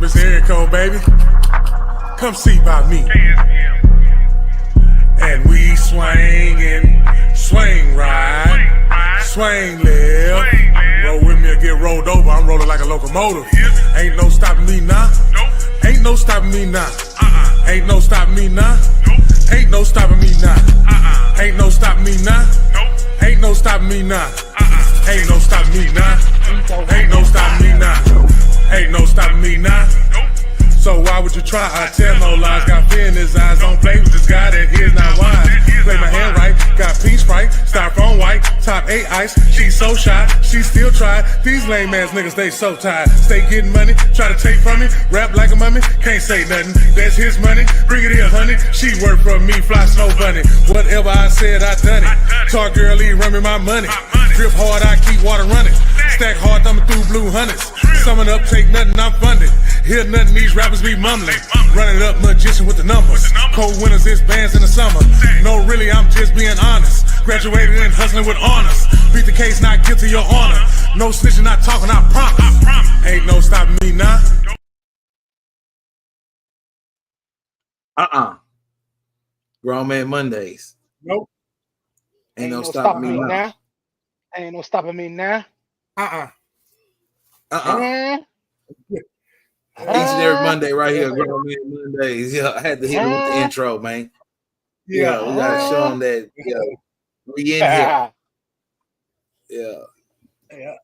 Mr. Erico, baby. Come see about me. And we swing and swing right, swing left. Roll with me or get rolled over. I'm rolling like a locomotive. Ain't no stopping me now. Ain't no stopping me now. Ain't no stopping me now. Ain't no stopping me now. Ain't no stopping me now. Ain't no stopping me now. Ain't no stopping me now. Ain't no stopping me now. Ain't no stopping me now. So why would you try? I tell no lies. Got fear in his eyes. Don't play with this guy that is not wise. Play my hand right. Got peach sprite. Styrofoam white. Top 8 ice. She's so shy. She still try. These lame ass niggas, they so tired. Stay getting money. Try to take from me. Rap like a mummy. Can't say nothing. That's his money. Bring it here, honey. She work for me. Fly snow bunny. Whatever I said, I done it. Talk girly, run me my money. Drip hard, I keep water running. Stack hard, thumbing through blue hundreds. Summing up, take nothing, I'm funded. Hear nothing, these rappers be mumbling. Running up, magician with the numbers. Cold winters, it's bands in the summer. No, really, I'm just being honest. Graduated and hustling with honors. Beat the case, not guilty, your honor. No snitching, not talking, I promise. Ain't no stopping me now. GrownMan Mondays. Nope. Ain't no stopping me now. Ain't no stopping me now. Each and every Monday right here, GrownMan Mondays. Yeah, I had to hit him with the intro, man. Yeah, we gotta show him that. Yeah, we in here. Yeah,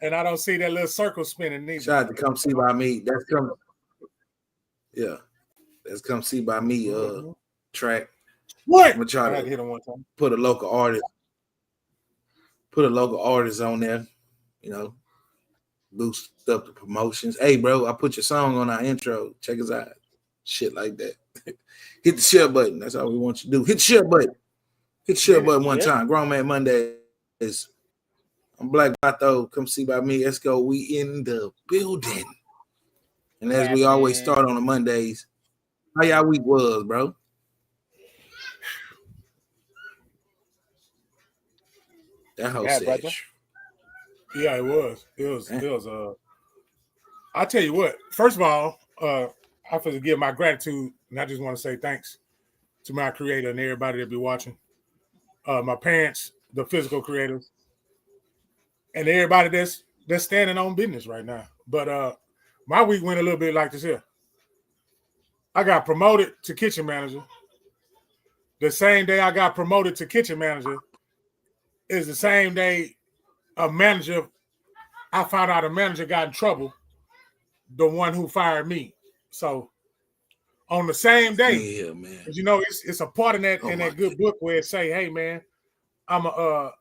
and I don't see that little circle spinning neither. Shout out to Come See By Me. That's come. Yeah, that's Come See By Me. Track. What? I'm gonna try to hit him one time. Put a local artist on there. You know, boost up the promotions. Hey, bro, I put your song on our intro. Check us out. Shit like that. Hit the share button. That's all we want you to do. Hit the share button. Hit the share button one time. GrownMan Monday is. I'm Black Bato. Come see by me. Esco. We in the building. And as we always start on the Mondays, how y'all week was, bro? That whole Yeah, it was. It was. I tell you what. First of all, I have to give my gratitude, and I just want to say thanks to my creator and everybody that be watching. My parents, the physical creators, and everybody that's standing on business right now. But my week went a little bit like this here. I got promoted to kitchen manager. The same day I got promoted to kitchen manager is the same day I found out a manager got in trouble, the one who fired me. So on the same day, man. You know, it's a part in that good book where it say, hey man, I'm gonna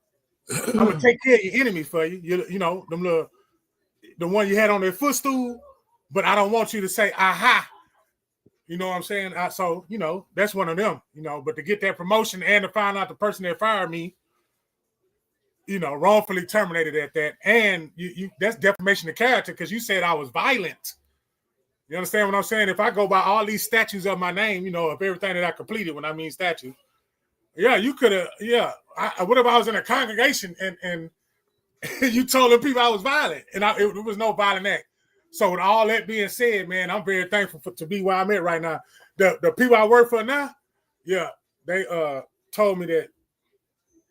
take care of your enemy for you. You know, the one you had on their footstool, but I don't want you to say aha. You know what I'm saying? So, you know, that's one of them, you know, but to get that promotion and to find out the person that fired me, you know, wrongfully terminated at that. And you that's defamation of character because you said I was violent. You understand what I'm saying? If I go by all these statues of my name, you know, of everything that I completed when I mean statue, yeah, you could have, yeah. What if I was in a congregation and you told the people I was violent and it was no violent act? So with all that being said, man, I'm very thankful to be where I'm at right now. The people I work for now, yeah, they told me that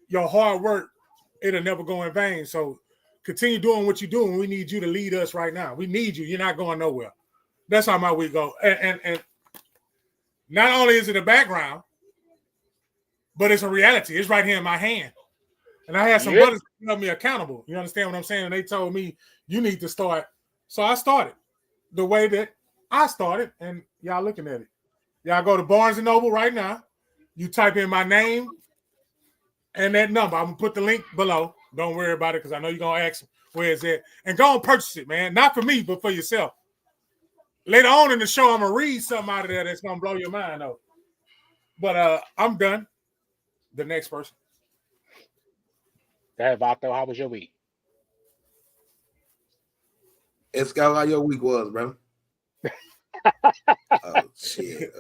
your hard work, it'll never go in vain. So continue doing what you're doing. We need you to lead us right now. We need you. You're not going nowhere. That's how my week go. And not only is it a background, but it's a reality. It's right here in my hand. And I had some brothers that held me accountable. You understand what I'm saying? And they told me, you need to start. So I started the way that I started, and y'all looking at it. Y'all go to Barnes & Noble right now. You type in my name and that number. I'm going to put the link below. Don't worry about it because I know you're going to ask where is it. And go and purchase it, man. Not for me, but for yourself. Later on in the show, I'm going to read something out of there that's going to blow your mind, though. But I'm done. The next person. Hey, Vato, how was your week? It's got how your week was, bro. Oh shit!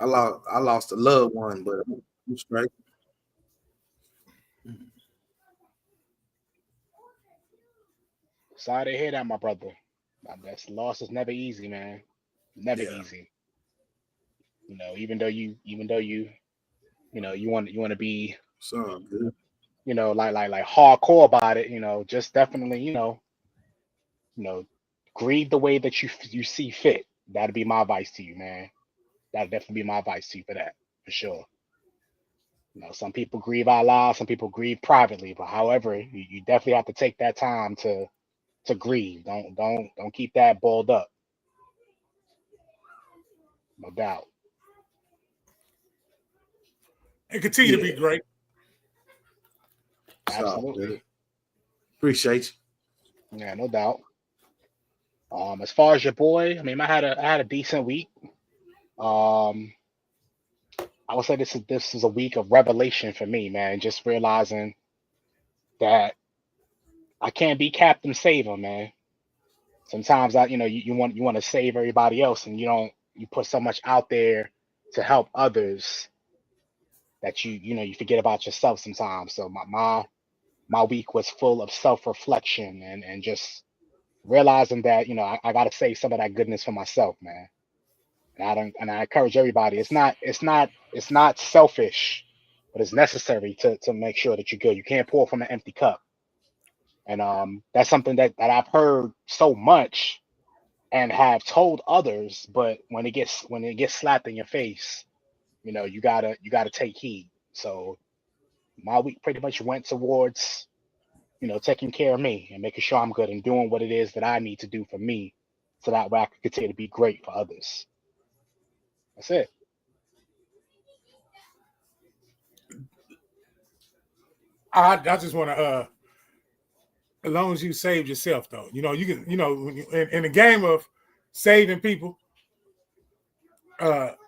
I lost a loved one, but I'm straight. Sorry to hear that, my brother. That's loss is never easy, man. Never Yeah. easy. Even though you want to be, So good. like hardcore about it, just definitely, you know, grieve the way that you see fit. That'd be my advice to you, man. That'd definitely be my advice to you for that, for sure. Some people grieve out loud, some people grieve privately, but however, you definitely have to take that time to grieve. Don't keep that balled up. No doubt. And continue to be Yeah. great. So good. Absolutely. Appreciate you. Yeah, no doubt. As far as your boy, I mean, I had a decent week. Um, I would say this is a week of revelation for me, man. Just realizing that I can't be Captain Saver, man. Sometimes you want to save everybody else, and you put so much out there to help others that you forget about yourself sometimes. So my week was full of self-reflection and just realizing that I got to save some of that goodness for myself, man. And I encourage everybody. It's not selfish, but it's necessary to make sure that you're good. You can't pour from an empty cup. And that's something that I've heard so much and have told others, but when it gets slapped in your face, you gotta take heed. So my week pretty much went towards taking care of me and making sure I'm good and doing what it is that I need to do for me, so that way I can continue to be great for others. That's it. I just want to as long as you saved yourself, though, you can, when in the game of saving people,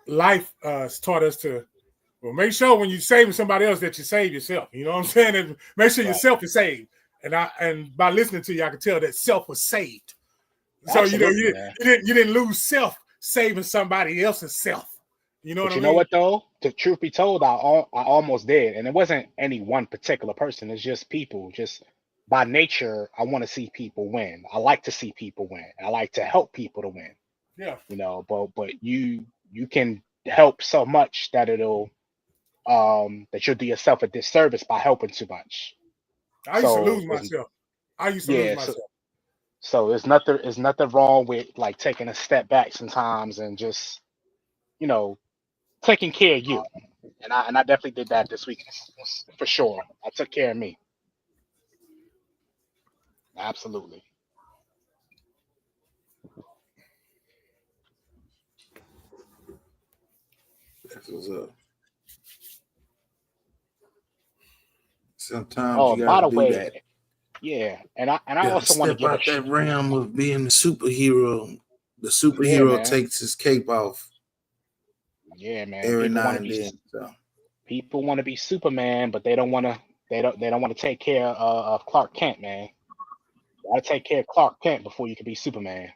life has taught us to, well, make sure when you're saving somebody else that you save yourself. You know what I'm saying? And make sure Right. yourself is saved. And by listening to you, I can tell that self was saved. So Absolutely, you man. didn't lose self saving somebody else's self. You know what But I you know mean? what though? The truth be told, I almost did, and it wasn't any one particular person. It's just people. Just by nature, I want to see people win. I like to see people win. I like to help people to win. Yeah. But you can help so much that you'll do yourself a disservice by helping too much. I used to So lose it's, myself. I used to lose yeah, so myself. so there's nothing wrong with like taking a step back sometimes and just you know taking care of you. And I definitely did that this week for sure. I took care of me. Absolutely. That's what's up. Sometimes Oh, you by gotta the do way, that. yeah, and I You gotta also want to step give a out that realm of being the superhero. The yeah, superhero man. takes his cape off Yeah, man. every now and then. So People want to be Superman, but they don't want to take care of Clark Kent, man. You gotta take care of Clark Kent before you can be Superman.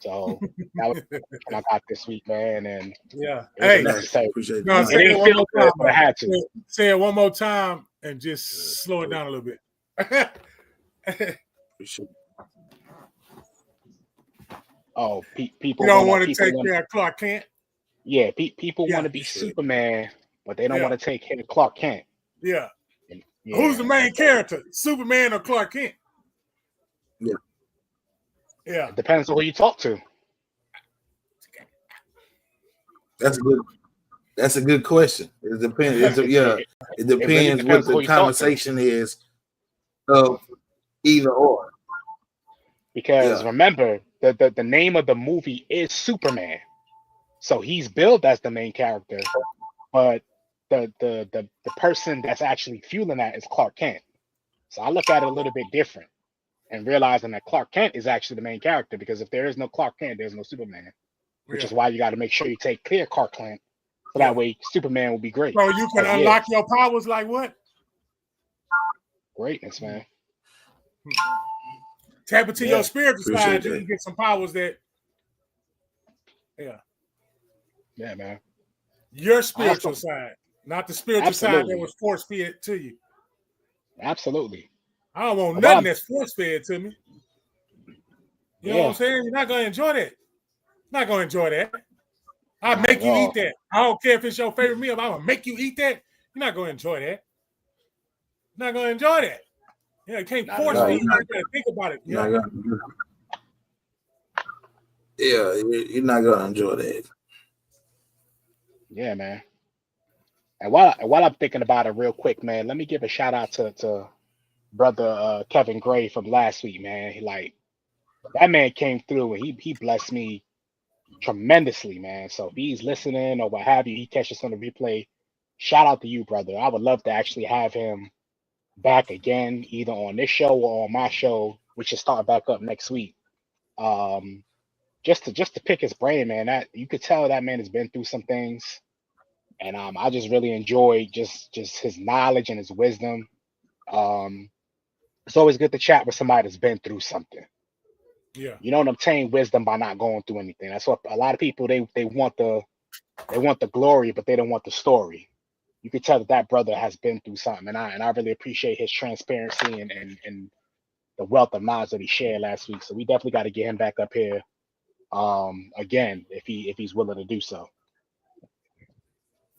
So that was what I got this week, man, and Yeah. it was a Hey, thanks. necessary. Appreciate no, the It say mic. it didn't one feel more good, time, but I though. had to. Say it one more time and just slow it down a little bit. Appreciate Oh, You people don't want to want to people take want care of Clark Kent? yeah, people want Yeah, to be it. Superman, but they don't yeah, want to take care of Clark Kent. yeah. And Who's yeah, the main character? Superman or Clark Kent? Yeah, Yeah. it depends on who you talk to. that's a good. That's a good question. It depends. it, Yeah, it, it it really depends what depends on the who you talk to. conversation is of either or. Because Yeah, remember, the name of the movie is Superman. So he's billed as the main character, but the person that's actually fueling that is Clark Kent. So I look at it a little bit different and realizing that Clark Kent is actually the main character because if there is no Clark Kent, there's no Superman, which Yeah. is why you got to make sure you take care of Clark Kent so that Yeah. way Superman will be great So you can as he unlock is. your powers like what? Greatness, man. Tap into your yeah. spiritual Appreciate side. You can that. get some powers that, yeah, Yeah, man. your I spiritual also side, not the spiritual side that absolutely, was force fed to you. absolutely. I don't want Well, nothing that's force fed to me. You know what I'm saying? You're not gonna enjoy that. Not gonna enjoy that. I Not make at you all. eat that. I don't care if it's your favorite meal. If I'm gonna make you eat that, you're not gonna enjoy that. You're not gonna enjoy that. Yeah, you can't Not at force all. feed. You gotta think about it. Yeah. You're not gonna enjoy that. Yeah, man. And while I'm thinking about it real quick, man, let me give a shout out to brother Kevin Gray from last week, man. That man came through and he blessed me tremendously, man. So if he's listening or what have you, he catches on the replay. Shout out to you, brother. I would love to actually have him back again, either on this show or on my show, which should start back up next week. Just to pick his brain, man. That you could tell that man has been through some things, and I just really enjoy just his knowledge and his wisdom. It's always good to chat with somebody that's been through something. Yeah. You don't obtain wisdom by not going through anything. That's what a lot of people they want the glory, but they don't want the story. You could tell that brother has been through something, and I really appreciate his transparency and the wealth of knowledge that he shared last week. So we definitely got to get him back up here again if he's willing to do so.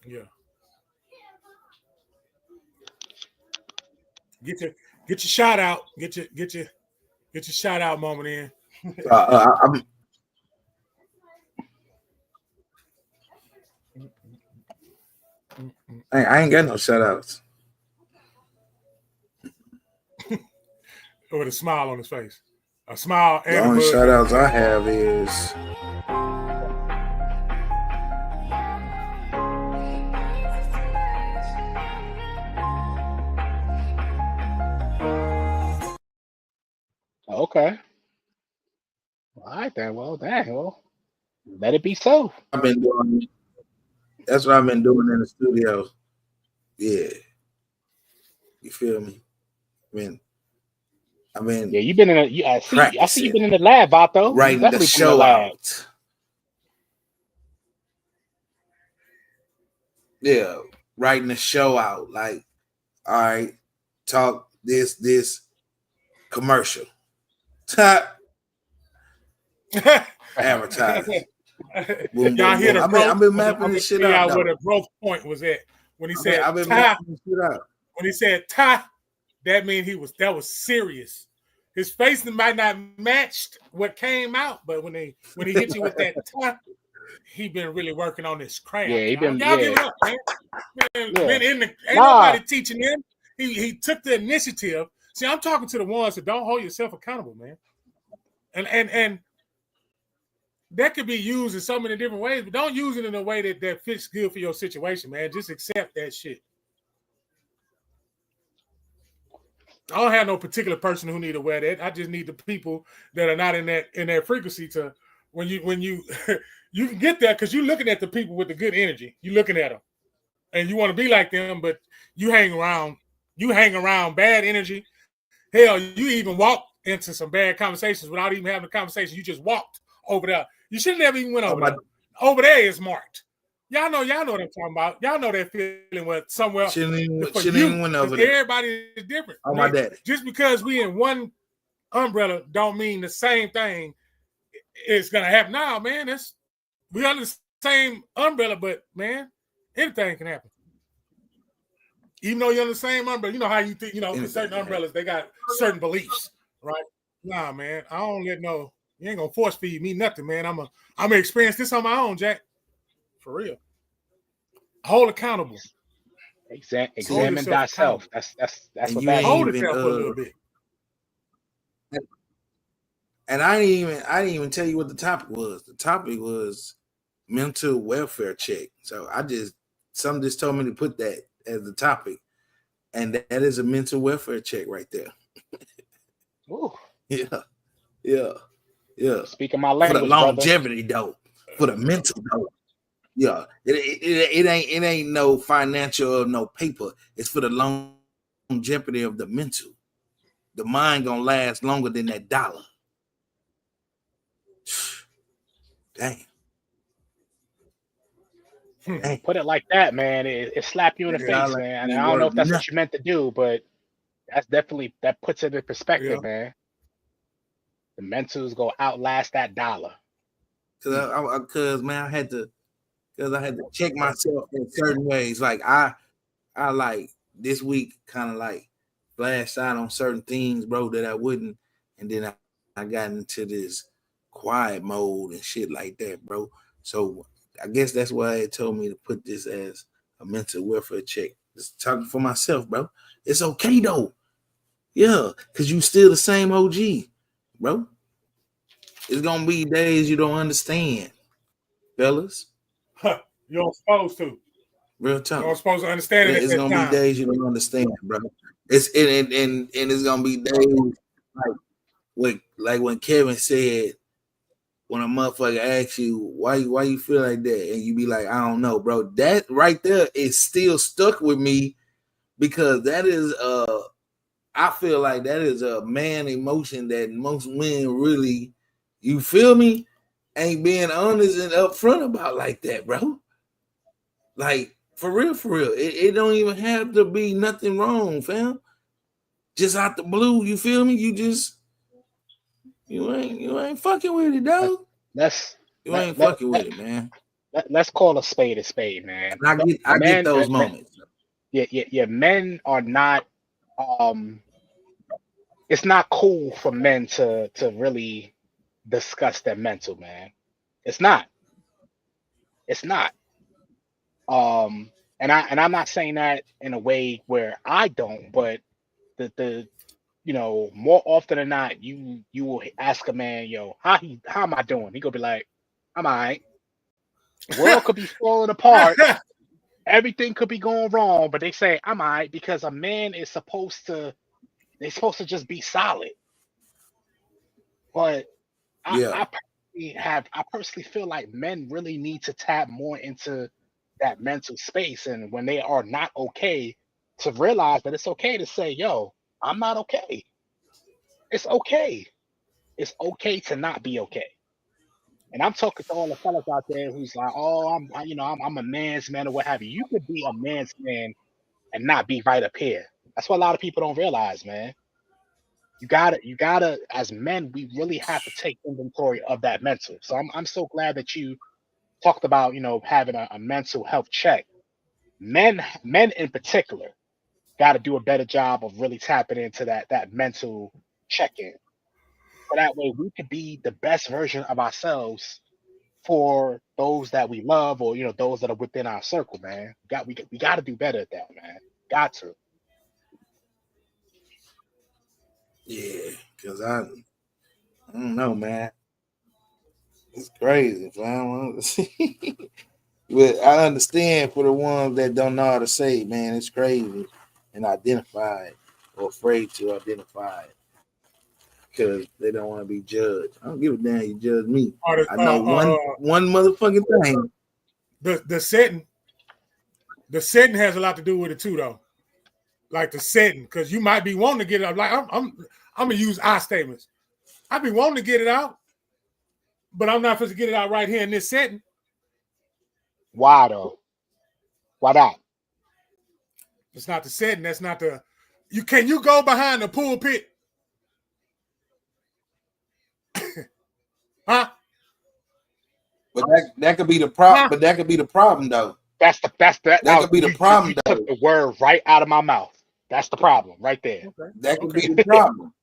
Yeah. Get your shout out. Get your shout out moment in. I ain't got no shout outs. With a smile on his face. A smile and the only a shout outs I have is Okay. All right then. Well, dang. Well, let it be so. That's what I've been doing in the studio. Yeah. You feel me? I mean, yeah, you've been in I see you've been in the lab, Vato. Writing the show out. Yeah, writing the show out. Like, all right, talk this commercial. Advertising. Boom, y'all hear the growth? I've been mapping this shit out. Where the growth point was at when he said I've been mapping this shit out. When he said "ta," that means that was serious. His face might not matched what came out, but when he hit you with that "ta," he been really working on this craft. Yeah, he been. Y'all give it up, man. Ain't nobody teaching him. He took the initiative. See, I'm talking to the ones that don't hold yourself accountable, man. And that could be used in so many different ways, but don't use it in a way that fits good for your situation, man. Just accept that shit. I don't have no particular person who need to wear that. I just need the people that are not in that frequency to when you you can get there because you're looking at the people with the good energy. You're looking at them, and you want to be like them, but you hang around bad energy. Hell, you even walk into some bad conversations without even having a conversation. You just walked over there. You should never even went over there. Over there is marked. Y'all know what I'm talking about. Y'all know that feeling where somewhere shouldn't even went over there. Everybody is different. Oh, my daddy. Just because we in one umbrella don't mean the same thing is gonna happen. Nah, man, we under the same umbrella, but man, anything can happen. Even though you're under the same umbrella, you know how you think, certain umbrellas, they got certain beliefs, right? Nah, man, I don't let you ain't gonna force feed me nothing, man. I'm gonna experience this on my own, Jack. For real. Hold accountable. Examine thyself. That's and what you that hold itself for a little bit. And I didn't even tell you what the topic was. The topic was mental welfare check. So something just told me to put that as the topic. And that is a mental welfare check right there. Ooh. Yeah. Speaking my language, for the longevity though. For the mental though. Yeah, it ain't no financial or no paper. It's for the longevity of the mental. The mind gonna last longer than that dollar. Dang. Put it like that, man. It slapped you in the face, man. And I don't know if that's what you meant to do, but that's definitely that puts it in perspective, man. mentals go outlast that dollar. Cause man, I had to check myself in certain ways. Like I like this week kind of like flashed out on certain things, bro, that I wouldn't, and then I got into this quiet mode and shit like that, bro. So I guess that's why it told me to put this as a mental welfare check. Just talking for myself, bro. It's okay though. Yeah, because you still the same OG, bro. It's gonna be days you don't understand, fellas. You're supposed to. Real talk. You're supposed to understand it. It's gonna be days you don't understand, bro. It's and it's gonna be days like when Kevin said, when a motherfucker asks you why you feel like that, and you be like, I don't know, bro. That right there is still stuck with me, because that is I feel like that is a man emotion that most men really, you feel me, ain't being honest and upfront about like that, bro. Like for real. It don't even have to be nothing wrong, fam. Just out the blue, you feel me? You ain't fucking with it, dog. You ain't fucking with it, man. Let's call a spade, man. I get those moments. Yeah, men are not. It's not cool for men to really discuss their mental, man. It's not. And I'm not saying that in a way where I don't, but the more often than not, you will ask a man, yo, how am I doing? He gonna be like, I'm all right. The world could be falling apart. Everything could be going wrong, but they say I'm all right, because a man is supposed to just be solid. But I personally feel like men really need to tap more into that mental space, and when they are not okay, to realize that it's okay to say, yo, I'm not okay. It's okay. It's okay to not be okay. And I'm talking to all the fellas out there who's like, oh, I'm a man's man or what have you. You could be a man's man and not be right up here. That's what a lot of people don't realize, man. You gotta, as men, we really have to take inventory of that mental. So I'm so glad that you talked about, having a mental health check. Men in particular got to do a better job of really tapping into that mental check-in. So that way we could be the best version of ourselves for those that we love, or those that are within our circle, man. We got to do better at that, man. Got to. Yeah, because I don't know, man. It's crazy, man. But I understand for the ones that don't know how to say it, man. It's crazy and identify it, or afraid to identify it, because they don't want to be judged. I don't give a damn you judge me. I know one motherfucking thing. The setting has a lot to do with it too, though. Like the setting, because you might be wanting to get it out. Like I'm gonna use I statements. I be wanting to get it out, but I'm not supposed to get it out right here in this setting. Why though? Why not? It's not the setting. That's not the. You go behind the pulpit? Huh? But that could be the problem. But that could be the problem, though. That could be the problem. You took the word right out of my mouth. That's the problem, right there. Okay. That could be the problem.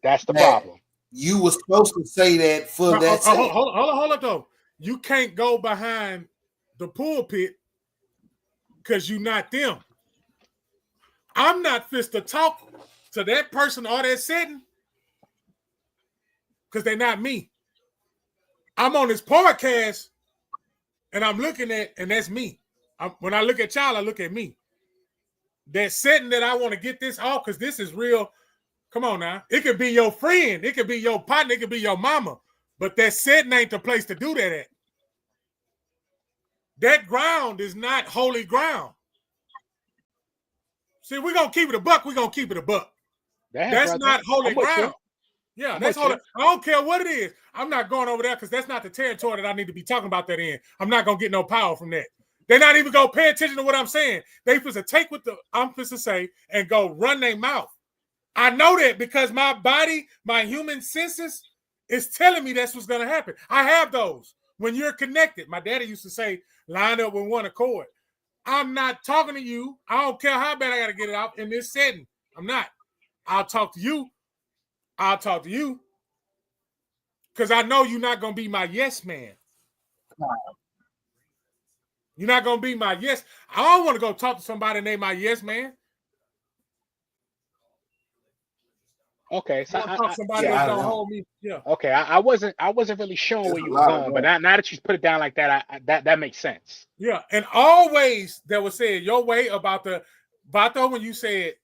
That's the problem. You were supposed to say that for that. Hold up, though. You can't go behind the pulpit because you're not them. I'm not fit to talk to that person or that setting because they're not me. I'm on this podcast and I'm looking at, and that's me. When I look at y'all, I look at me. That setting that I want to get this off because this is real. Come on now. It could be your friend. It could be your partner. It could be your mama. But that setting ain't the place to do that at. That ground is not holy ground. See, we're going to keep it a buck. We're going to keep it a buck. That's not holy ground. Yeah, that's holy. I don't care what it is. I'm not going over there because that's not the territory that I need to be talking about that in. I'm not going to get no power from that. They're not even going to pay attention to what I'm saying. They supposed to take what I'm supposed to say and go run their mouth. I know that because my body, my human senses It's telling me that's what's going to happen. I have those. When you're connected, my daddy used to say, line up with one accord. I'm not talking to you. I don't care how bad I got to get it out in this setting. I'm not. I'll talk to you. I'll talk to you. Because I know you're not going to be my yes man. You're not going to be my yes. I don't want to go talk to somebody named my yes man. Okay, so I talk to somebody yeah, that's I going to know. hold me. Yeah. Okay, I wasn't really showing There's where a you were lot of going, but that. now that you put it down like that, that makes sense. Yeah, and always that was said your way about the Vato when you said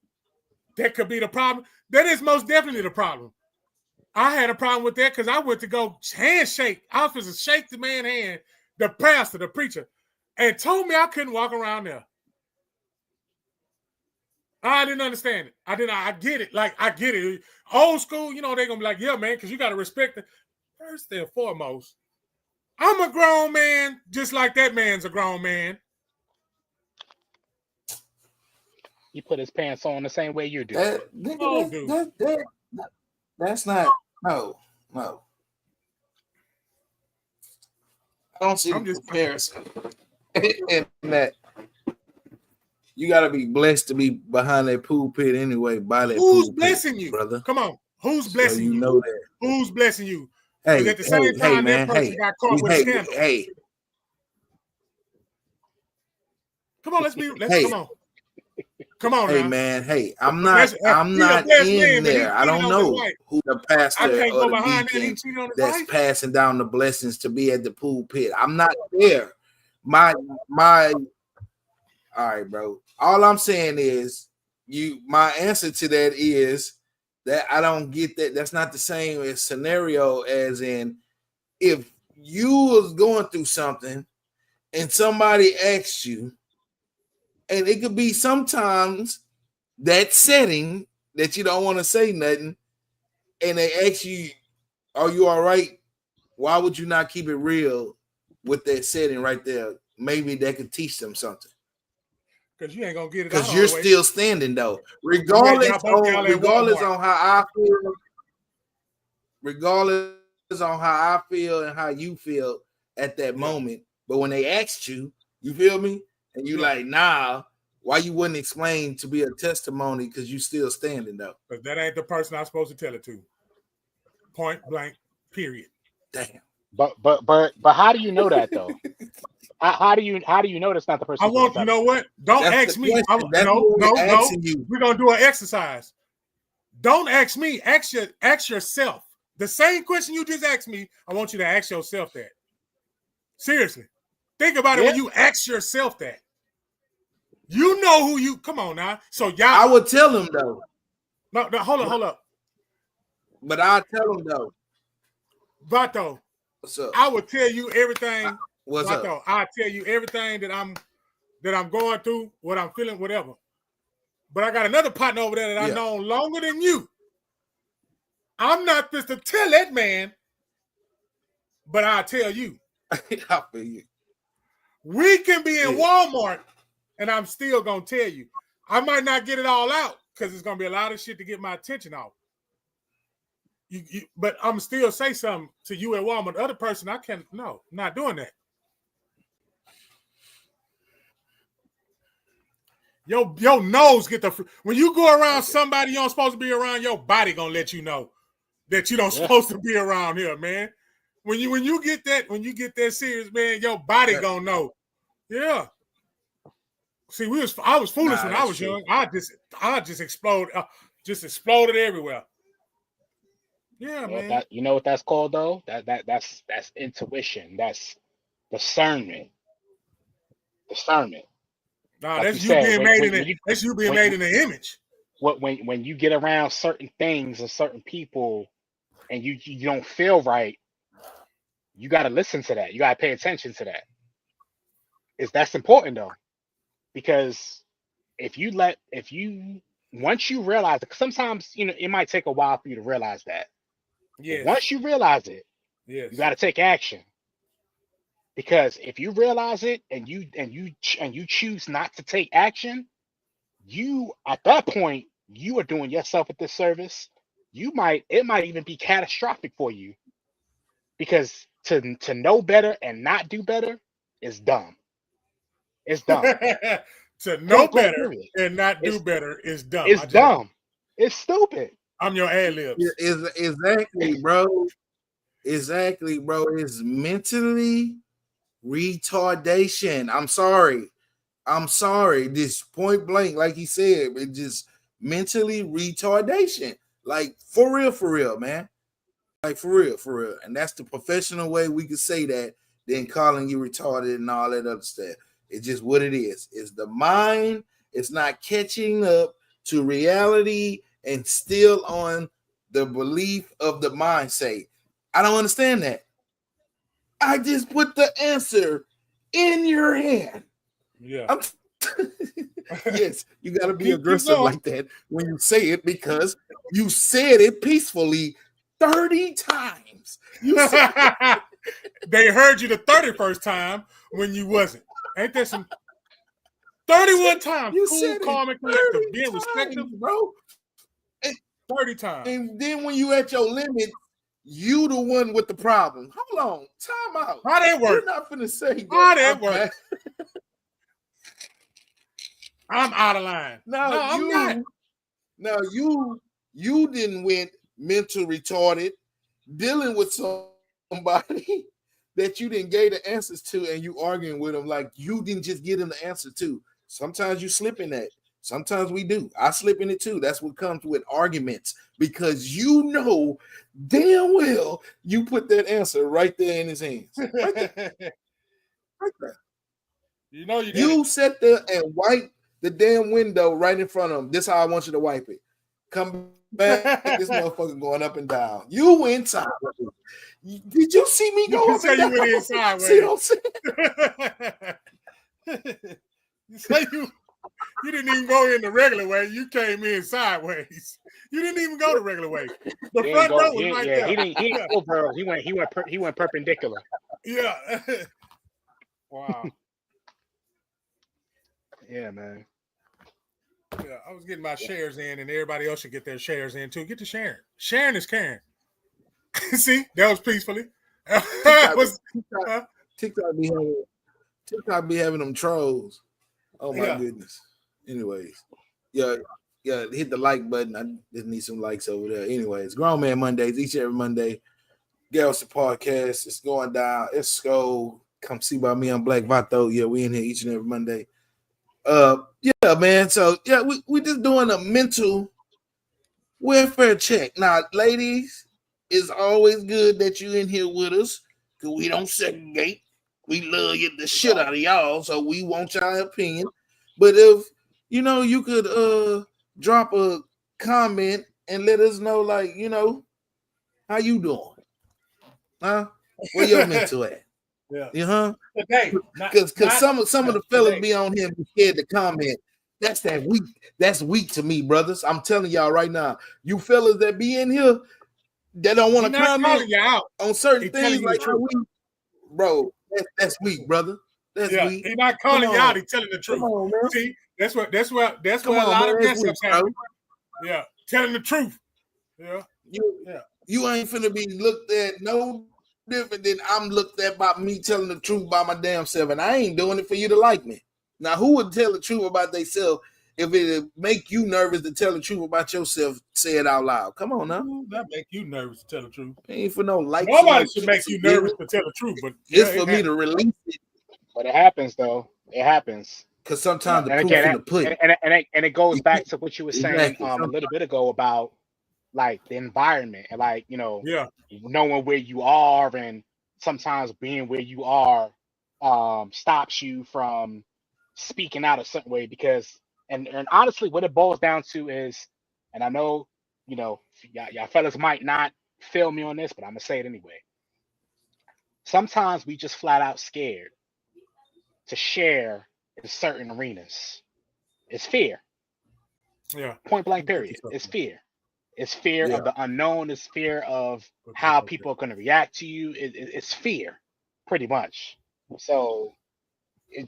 that could be the problem. That is most definitely the problem. I had a problem with that because I went to go handshake. I was supposed to shake the man's hand, the pastor, the preacher, and told me I couldn't walk around there. I didn't understand it. I get it. Like, I get it. Old school, they're going to be like, yeah, man, because you got to respect it. First and foremost, I'm a grown man just like that man's a grown man. He put his pants on the same way you do. That's not no. I don't see the comparison. And that you gotta be blessed to be behind that pulpit anyway. By that Who's pulpit, blessing you, brother? Come on, who's blessing you? Know that. Who's blessing you? Hey, at the same time, man, that person got caught with a scandal. Hey, come on, come on. Hey, now. man, hey, I'm not in there. I don't know who the pastor or the deacon that's passing down the blessings to be at the pulpit. I'm not there. My all right, bro. All I'm saying is my answer to that is that I don't get that. That's not the same as scenario as in if you was going through something and somebody asked you, and it could be sometimes that setting that you don't want to say nothing, and they ask you, are you all right? Why would you not keep it real with that setting right there? Maybe that could teach them something. Because you ain't gonna get it. Because you're still standing though, regardless on how I feel and how you feel at that moment. But when they asked you, you feel me, and you like, nah, why you wouldn't explain to be a testimony? Because you still standing though. Because that ain't the person I'm supposed to tell it to. Point blank. Period. Damn. But how do you know that though? How do you know that's not the person? You know what? Don't ask me. No. We're gonna do an exercise. Don't ask me. Ask yourself. The same question you just asked me, I want you to ask yourself that. Seriously. Think about it when you ask yourself that. You know who you come on now. So y'all I would tell them though. No, hold up. But I'll tell them though. Vato, what's up? I would tell you everything. What's Vato, up? I'll tell you everything that I'm going through, what I'm feeling, whatever. But I got another partner over there that I've known longer than you. I'm not supposed to tell that man, but I'll tell you. I feel you. We can be in Walmart, and I'm still gonna tell you. I might not get it all out because it's gonna be a lot of shit to get my attention off. But I'm still say something to you at Walmart. The other person, I can't. No, I'm not doing that. Your nose get when you go around somebody you don't supposed to be around. Your body gonna let you know that you don't supposed to be around here, man. When you get that serious, man, your body gonna know. Yeah. See, I was foolish when I was young. I just exploded everywhere. Yeah, man. You know what that's called though? That's intuition. That's discernment. Nah, that's you being made in the image. When you get around certain things and certain people, and you don't feel right, you got to listen to that. You got to pay attention to that. That's important though, because once you realize it, sometimes it might take a while for you to realize that. Yeah. Once you realize it, you got to take action. Because if you realize it and you choose not to take action, you at that point you are doing yourself a disservice. It might even be catastrophic for you because to know better and not do better is dumb. It's dumb. To know Point blank, better period. and not do better is dumb. It's dumb. It's stupid. I'm your ad libs. Exactly, bro. Exactly, bro. It's mentally retardation. I'm sorry. This point blank, like he said, it just mentally retardation. Like for real, man. Like for real. And that's the professional way we could say that than calling you retarded and all that other stuff. It's just what it is. It's the mind. It's not catching up to reality and still on the belief of the mindset. I don't understand that. I just put the answer in your hand. Yeah. Yes, you got to be aggressive like that when you say it because you said it peacefully 30 times. They heard you the 31st time when you wasn't. Ain't there some 31 times? You cool, said calm, and collective. Being respectful, bro. 30 times. And then when you at your limit, you the one with the problem. Hold on, time out. How that work? You're not finna say that. How that work? I'm out of line. I'm not. You didn't went mental retarded dealing with somebody that you didn't get the answers to, and you arguing with them like you didn't just get them the answer to. Sometimes you slip in that. Sometimes we do. I slip in it too. That's what comes with arguments because you know damn well you put that answer right there in his hands. Right there. Right there. You know you sat there and wipe the damn window right in front of him. This is how I want you to wipe it. Come back, this motherfucker going up and down. You went sideways. Did you see me go up and down? You went in sideways. See what I'm saying? You say you didn't even go in the regular way. You came in sideways. You didn't even go the regular way. The front row was right there. He didn't go, bro. He went perpendicular. Yeah. Wow. Yeah, man. Yeah, I was getting my shares in, and everybody else should get their shares in too. Get to sharing. Sharing is caring. See, that was peacefully. TikTok be having them trolls. Oh my goodness. Anyways, yeah, hit the like button. I just need some likes over there. Anyways, GrownMan Mondays, each and every Monday. Galvetonpodcast, it's going down. Esco, come see by me on Black Vato. Yeah, we in here each and every Monday. Yeah, man. So yeah, we just doing a mental welfare check. Now, ladies, it's always good that you in here with us because we don't segregate. We love you the shit out of y'all, so we want y'all opinion. But if you could drop a comment and let us know, like, how you doing? Huh? Where your mental at? Yeah. Because some of the fellas be on here and be scared to comment. That's weak. That's weak to me, brothers. I'm telling y'all right now. You fellas that be in here that don't want to comment on certain things like how we, bro. That's weak, brother. That's weak. He's not calling you out. He's telling the truth. On, man. See, that's where a lot of mess ups happen. Yeah, telling the truth. Yeah. You ain't finna be looked at no different than I'm looked at by me telling the truth by my damn self, and I ain't doing it for you to like me. Now, who would tell the truth about themselves if it make you nervous to tell the truth about yourself? Say it out loud. Come on now. That make you nervous to tell the truth. Ain't for no like. Nobody should make you nervous to tell the truth, but it's for me to release it. But it happens though. It happens. Because sometimes the proof in the pudding. And it goes back to what you were saying a little bit ago about like the environment and like knowing where you are, and sometimes being where you are stops you from speaking out a certain way, because and honestly what it boils down to is, and I know y'all fellas might not feel me on this, but I'm gonna say it anyway. Sometimes we just flat out scared to share in certain arenas. It's fear. Yeah. Point blank period. It's fear. It's fear of the unknown. It's fear of how people are going to react to you. It's fear, pretty much. So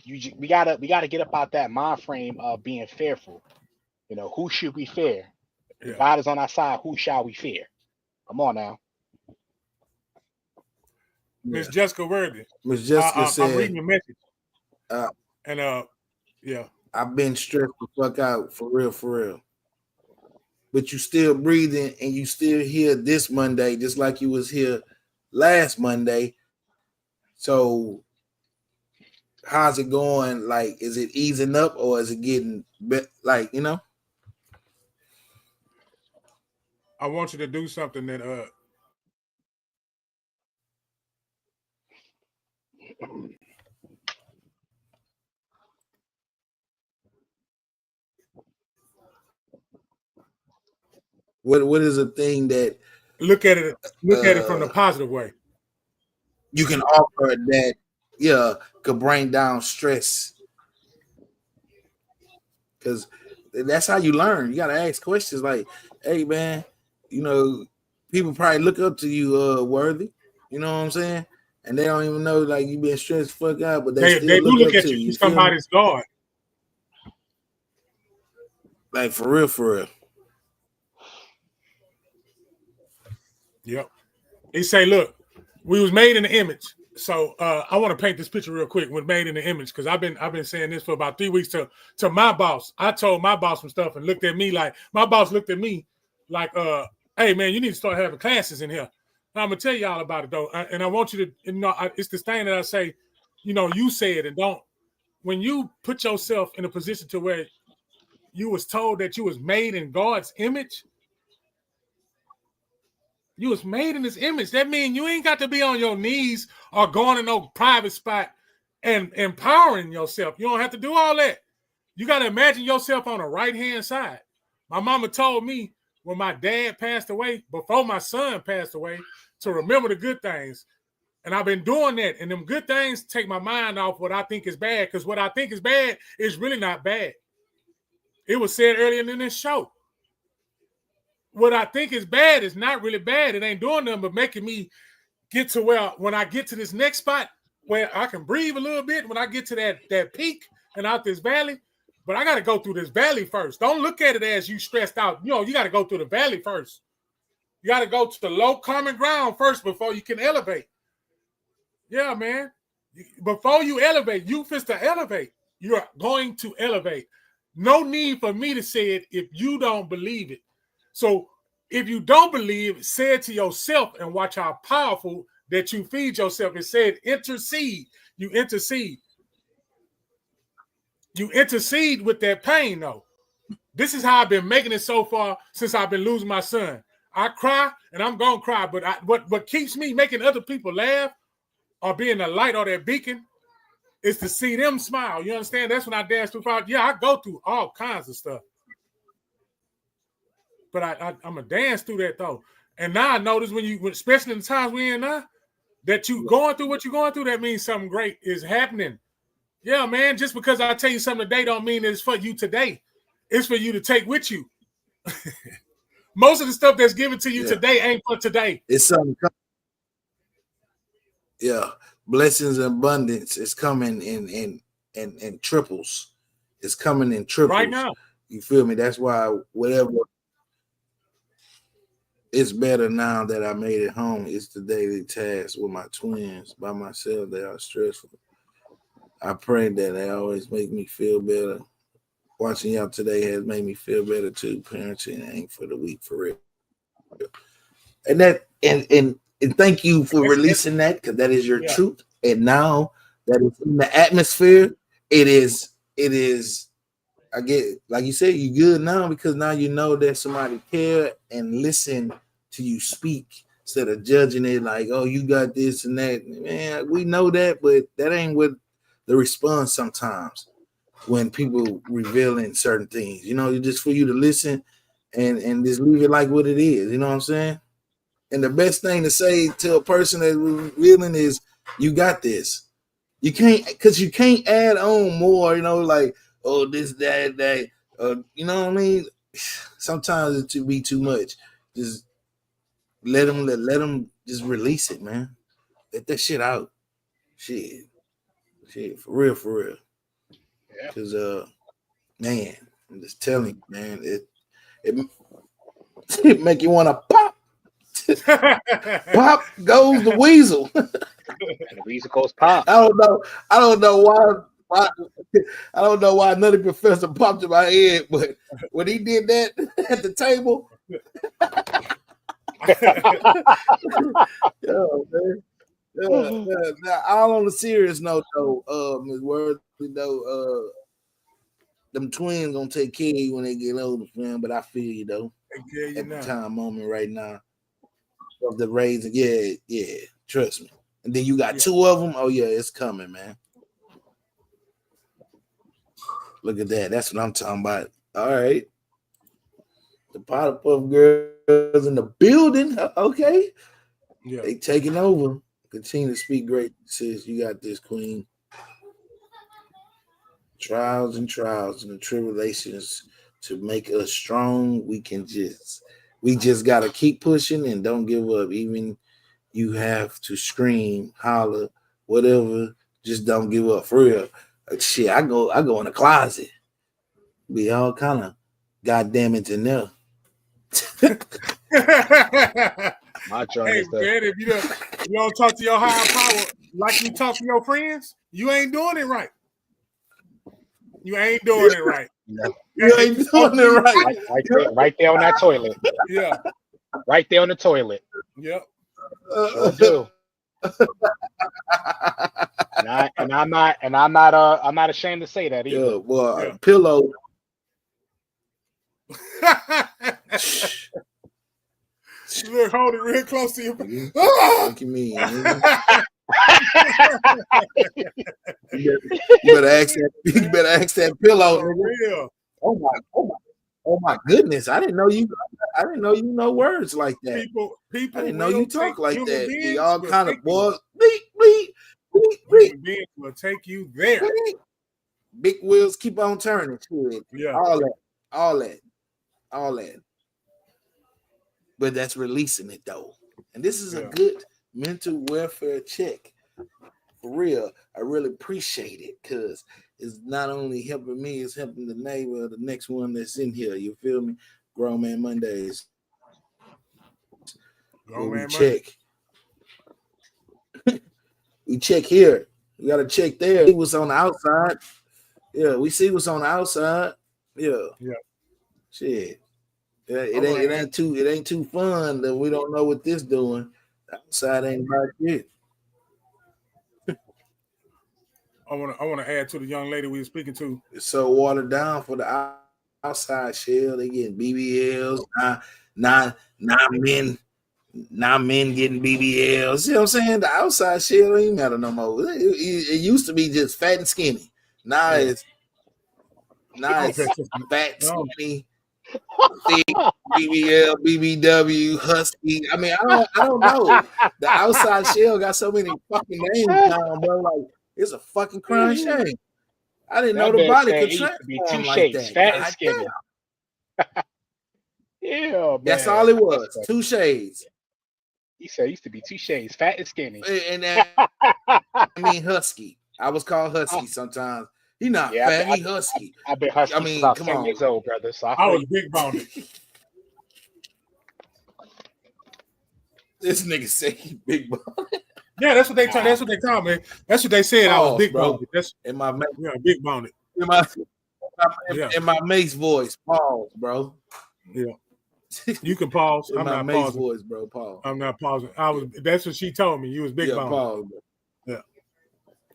we gotta get up out that mind frame of being fearful. Who should we fear? If God is on our side, who shall we fear? Come on now. Miss Jessica Worthy. Miss Jessica said, I'm reading your message. And yeah. I've been stressed the fuck out for real. But you still breathing and you still here this Monday, just like you was here last Monday. So how's it going? Like, is it easing up or is it getting like, you know? I want you to do something that what is a thing that look at it from the positive way. You can offer that could bring down stress. Because that's how you learn. You gotta ask questions like, hey man, you know, people probably look up to you, Worthy. You know what I'm saying? And they don't even know like you been stressed fuck out, but they still do look up at to you. You Somebody's God. Like for real. Yep. He say, look, we was made in the image. So I want to paint this picture real quick. We're made in the image because I've been saying this for about 3 weeks to my boss. I told my boss some stuff and looked at me like my boss looked at me like, hey man, you need to start having classes in here. And I'm gonna tell y'all about it though, and I want you to, it's this thing that I say, you say it and don't. When you put yourself in a position to where you was told that you was made in God's image. You was made in his image. That means you ain't got to be on your knees or going to no private spot and empowering yourself. You don't have to do all that. You got to imagine yourself on the right-hand side. My mama told me when my dad passed away, before my son passed away, to remember the good things. And I've been doing that. And them good things take my mind off what I think is bad, because what I think is bad is really not bad. It was said earlier in this show. What I think is bad is not really bad. It ain't doing nothing but making me get to where when I get to this next spot where I can breathe a little bit, when I get to that peak and out this valley, but I got to go through this valley first. Don't look at it as you stressed out. You got to go through the valley first. You got to go to the low common ground first before you can elevate. Yeah, man. Before you elevate, you fist to elevate. You're going to elevate. No need for me to say it if you don't believe it. So if you don't believe, say it to yourself and watch how powerful that you feed yourself. It said intercede. You intercede. You intercede with that pain, though. This is how I've been making it so far since I've been losing my son. I cry and I'm gonna cry, but what keeps me making other people laugh or being a light or that beacon is to see them smile. You understand? That's when I dance through fire. Yeah, I go through all kinds of stuff. But I'm going to dance through that, though. And now I notice especially in the times we're in now, that you going through what you're going through, that means something great is happening. Yeah, man, just because I tell you something today don't mean it's for you today. It's for you to take with you. Most of the stuff that's given to you today ain't for today. It's something. Yeah. Blessings and abundance is coming in triples. It's coming in triples. Right now. You feel me? That's why whatever. It's better now that I made it home. It's the daily task with my twins. By myself, they are stressful. I pray that they always make me feel better. Watching y'all today has made me feel better too. Parenting ain't for the weak, for real. And thank you for releasing that, because that is your truth. And now that it's in the atmosphere, it is. I get it. Like you said, you good now because now you know that somebody care and listen to you speak instead of judging it like, oh, you got this and that. Man, we know that, but that ain't what the response sometimes when people revealing certain things. Just for you to listen and just leave it like what it is. You know what I'm saying? And the best thing to say to a person that's revealing is, you got this. You can't add on more, like, oh, this, that, you know what I mean? Sometimes it be too much. Just let them just release it, man. Let that shit out. Shit, for real. Yeah. Because man, I'm just telling you, man, it make you want to pop. Pop goes the weasel. And the music goes pop. I don't know why I don't know why Nutty Professor popped in my head, but when he did that at the table, yo, man. Now, all on the serious note, though, Ms. Worthy, though, them twins gonna take care of you when they get older, man. But I feel you though. At the time moment right now of the raising, yeah, trust me. And then you got two of them. Oh yeah, it's coming, man. Look at that. That's what I'm talking about. All right. The Powder Puff Girls in the building. Okay. Yeah. They taking over. Continue to speak great, sis. You got this, queen. Trials and the tribulations to make us strong. We just gotta keep pushing and don't give up. Even you have to scream, holler, whatever. Just don't give up. For real. Shit, I go in the closet. Be all kind of goddamn it in there. My joint hey, is the... man, if you don't talk to your higher power like you talk to your friends, you ain't doing it right. You ain't doing it right. No. You ain't doing it right. Right there on that toilet. Yeah. Right there on the toilet. Yep. Sure do. And I'm not ashamed to say that either. Yeah, well, pillow. Look, hold it real close to you. What you mean? You better ask that pillow. For real. Oh my goodness! I didn't know you know words like that. People. I didn't know you talk like that. Y'all kind of boys. Human beings will take you there. Big wheels keep on turning. Yeah. All that. But that's releasing it though, and this is a good mental welfare check. For real, I really appreciate it because it's not only helping me, it's helping the neighbor, the next one that's in here. You feel me? GrownMan Mondays. We check. We check here. We got to check there. See what's on the outside. Yeah, we see what's on the outside. Yeah. Shit. It ain't too fun that we don't know what this doing. The outside ain't about it. I want to add to the young lady we were speaking to. It's so watered down for the outside shell. They getting BBLs. Now men getting BBLs. You know what I'm saying? The outside shell ain't matter no more. It used to be just fat and skinny. Now it's fat, skinny, thick, BBL, BBW, husky. I mean, I don't know. The outside shell got so many fucking names now, bro. Like, it's a fucking crying shame. I didn't know the body could transform like that. Fat and skinny. Yeah, man. That's all it was. 2 shades. He said it used to be 2 shades, fat and skinny. And I mean husky. I was called husky sometimes. He not fat, he husky. I've been husky since I was 10 years old, brother. So I was big boned. This nigga say he big boned. Yeah, that's what they call me. That's what they said. I was big boned. That's in my big boned. In my mate's voice, pause, bro. Yeah. You can pause. I'm not pausing. Voice, bro. Pause. I'm not pausing. That's what she told me. You was big boned. Pause, bro. Yeah.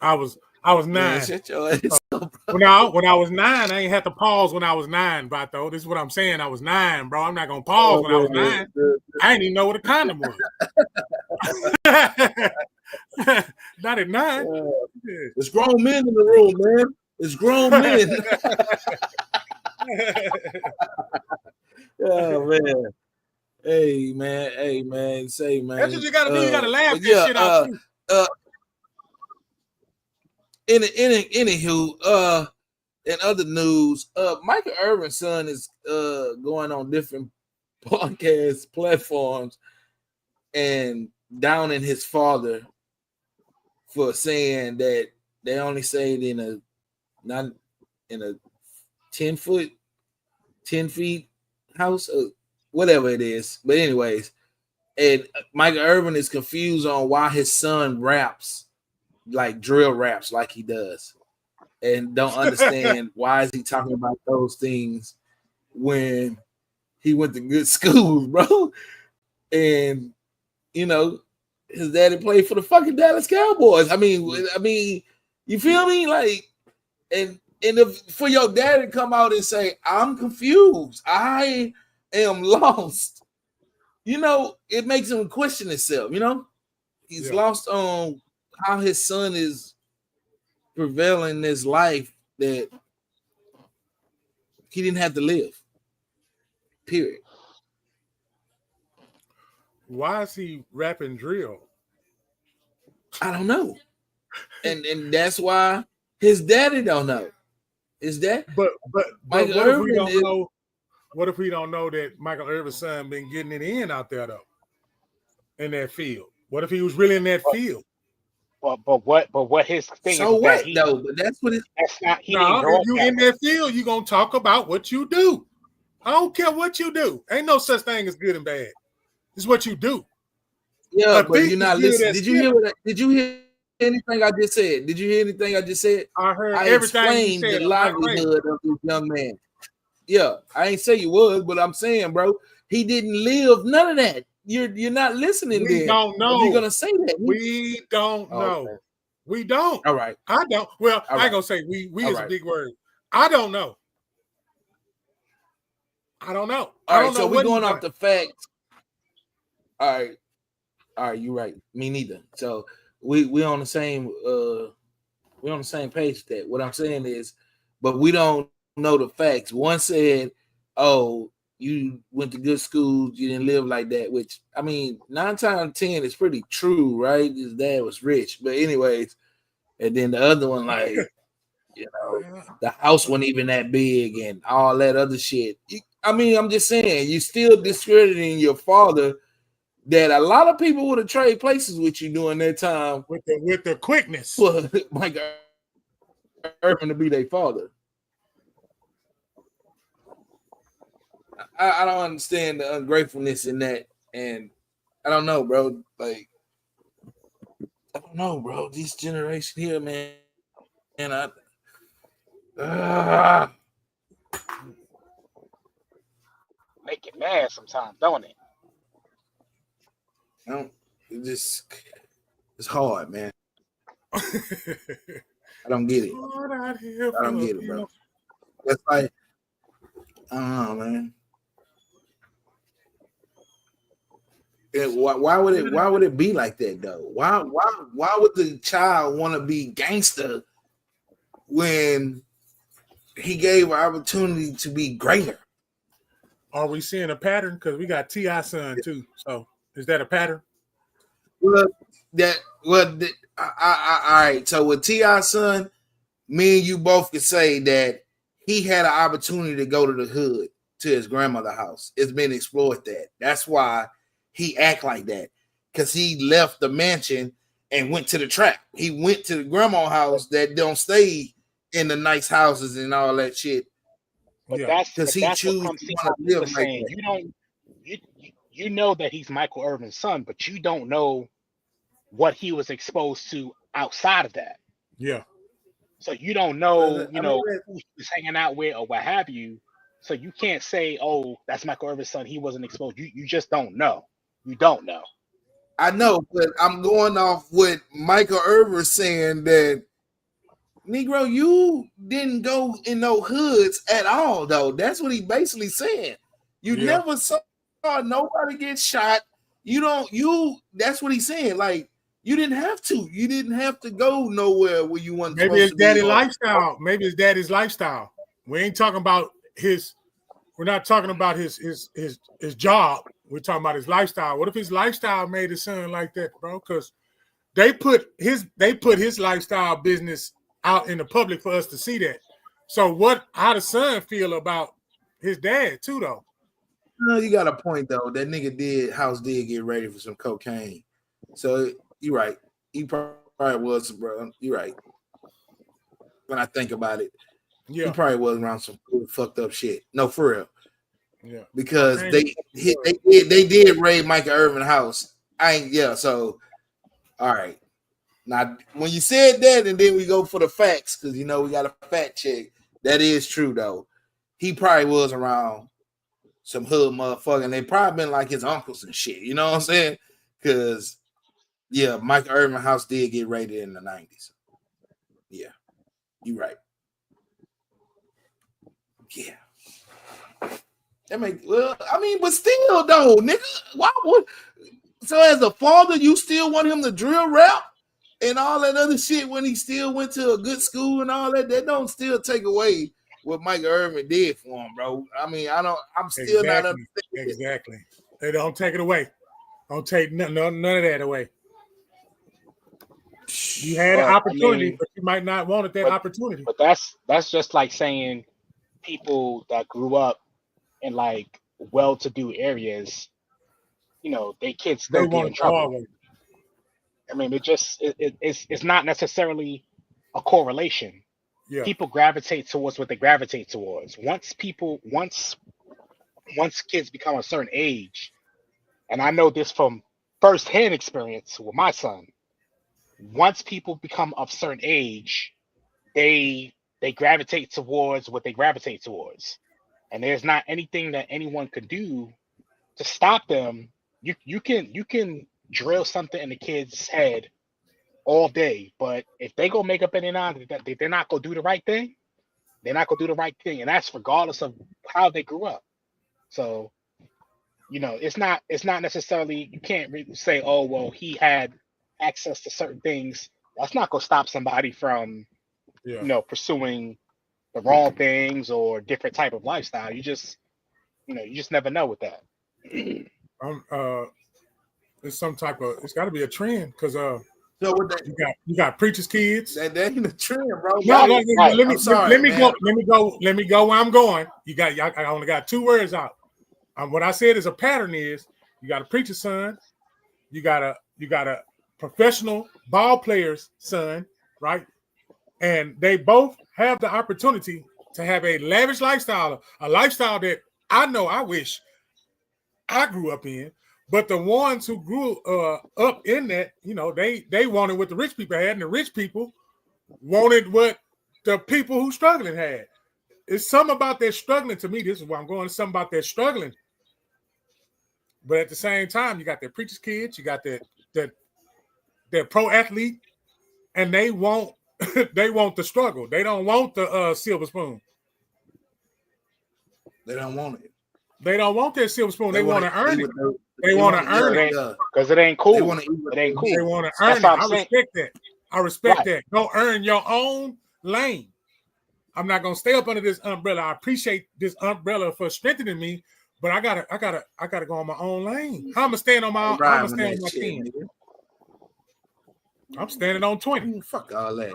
I was 9. Man, shut your ass up, bro. When I was 9, I ain't had to pause when I was 9, Bato. This is what I'm saying. I was 9, bro. I'm not gonna pause when I was 9. I didn't even know what a condom was. Not at 9. It's grown men in the room, man. It's grown men. Oh man. Hey man. Say man. That's what you gotta do. You gotta laugh this shit out too. Anywho, in other news, Michael Irvin's son is going on different podcast platforms and downing his father for saying that they only stayed in a 10 feet house or whatever it is. But anyways, And Michael Irvin is confused on why his son raps like drill raps like he does, and don't understand why is he talking about those things when he went to good schools, bro. And you know, his daddy played for the fucking Dallas Cowboys. I mean, you feel me? Like, and if for your daddy to come out and say, "I'm confused, I am lost," you know, it makes him question himself. You know, he's lost on how his son is prevailing this life that he didn't have to live. Period. Why is he rapping drill? I don't know. And that's why his daddy don't know. Is that but Michael what if we Irvin don't know? What if we don't know that Michael Irvin's son been getting it in out there though, in that field? What if he was really in that field? But what his thing so is what that he though? But that's what it. that's not he No, didn't grow if up you that in way. that field, you gonna talk about what you do. I don't care what you do. Ain't no such thing as good and bad. It's what you do. Yeah, A but thief you're is not good listening. at Did you hear what? Did you hear anything I just said? Did you hear anything I just said? I heard I everything you explained said. the I'm not crazy. livelihood of this young man. Yeah, I ain't say you was, but I'm saying, bro, he didn't live none of that. You're not listening. We Then don't know. if you're gonna say that. We don't know. Okay. We don't. All right. I don't. Well, All I ain't right. gonna say we All is a right. big word. I don't know. I don't know. All I right, don't know so we're what going off the facts. All right, you're right. Me neither. So we on the same we're on the same page. That what I'm saying is, but we don't know the facts. One said, "Oh, you went to good schools, you didn't live like that," which I mean, 9 times 10 is pretty true, right? His dad was rich, but anyways, and then the other one, like, you know, the house wasn't even that big and all that other shit. I mean, I'm just saying, you still discrediting your father that a lot of people would have traded places with you during that time with the quickness. for Mike Irvin to be their father. I don't understand the ungratefulness in that, and I don't know, bro. Like, I don't know, bro. This generation here, man, and Make it mad sometimes, don't it? it's hard, man. I don't get it. I don't get it, bro. That's like, I don't know, man. Why would it be like that though? Why would the child want to be gangster when he gave an opportunity to be greater? Are we seeing a pattern? Because we got T.I. son too. So is that a pattern? Well, all right. So with T.I. son, me and you both could say that he had an opportunity to go to the hood to his grandmother's house. It's been explored that. That's why he act like that, because he left the mansion and went to the trap. He went to the grandma's house that don't stay in the nice houses and all that shit. But Yeah, that's what KumSeeBoutMe was saying. You don't you know that he's Michael Irvin's son, but you don't know what he was exposed to outside of that. Yeah. So you don't know, who he was hanging out with or what have you. So you can't say, "Oh, that's Michael Irvin's son. He wasn't exposed." You just don't know. You don't know. I know, but I'm going off what Michael Irvin saying that, Negro, you didn't go in no hoods at all, though. That's what he basically saying. You never saw nobody get shot. That's what he's saying. Like, you didn't have to. You didn't have to go nowhere where you weren't Maybe supposed his to be. daddy lifestyle. Maybe his daddy's lifestyle. We ain't talking about we're not talking about his job. We're talking about his lifestyle. What if his lifestyle made his son like that, bro? Because they put his lifestyle business out in the public for us to see that. So how the son feel about his dad too, though? No, you got a point though. That nigga did get ready for some cocaine. So you're right. He probably was, bro. You're right. When I think about it, he probably was around some fucked up shit. No, for real. Yeah. Because they did raid Michael Irvin house. So all right. Now when you said that, and then we go for the facts, because we got a fact check. That is true though. He probably was around some hood motherfucker, and they probably been like his uncles and shit. You know what I'm saying? Because Michael Irvin house did get raided in the 90s. Yeah, you right. Yeah. But still though, nigga, why would? So as a father, you still want him to drill rap and all that other shit when he still went to a good school and all that? That don't still take away what Michael Irvin did for him, bro. I'm still not understanding. Exactly. They don't take it away. Don't take none of that away. You had an opportunity, but you might not wanted that opportunity. But that's just like saying people that grew up in like well-to-do areas, their kids still get in trouble. I mean, it's not necessarily a correlation. Yeah. People gravitate towards what they gravitate towards. Once kids become a certain age, and I know this from firsthand experience with my son. Once people become of certain age, they gravitate towards what they gravitate towards, and there's not anything that anyone could do to stop them. You can drill something in the kid's head all day, but if they go make up in their mind that they're not gonna do the right thing, they're not gonna do the right thing, and that's regardless of how they grew up. So, it's not necessarily, you can't really say, oh well, he had access to certain things. That's not gonna stop somebody from pursuing the wrong things or different type of lifestyle. You just never know with that. It's some type of, it's got to be a trend, because you got preachers' kids. That ain't a trend, bro. No, let me go where I'm going. I only got 2 words out. What I said is a pattern is you got a preacher's son, you got a professional ball player's son, right? And they both have the opportunity to have a lavish lifestyle, a lifestyle that I wish I grew up in. But the ones who grew up in that, they wanted what the rich people had, and the rich people wanted what the people who struggling had. It's something about that struggling. To me, this is where I'm going. It's something about that struggling. But at the same time, you got their preacher's kids, you got that pro athlete, and they want the struggle. They don't want the silver spoon. They don't want it. They don't want that silver spoon. They want to earn it. They want to earn it because it ain't cool. It ain't cool. They want to earn it. I respect that. Go earn your own lane. I'm not gonna stay up under this umbrella. I appreciate this umbrella for strengthening me, but I gotta go on my own lane. How am I staying on my own? I'm staying on my 10. I'm standing on 20. Fuck all that,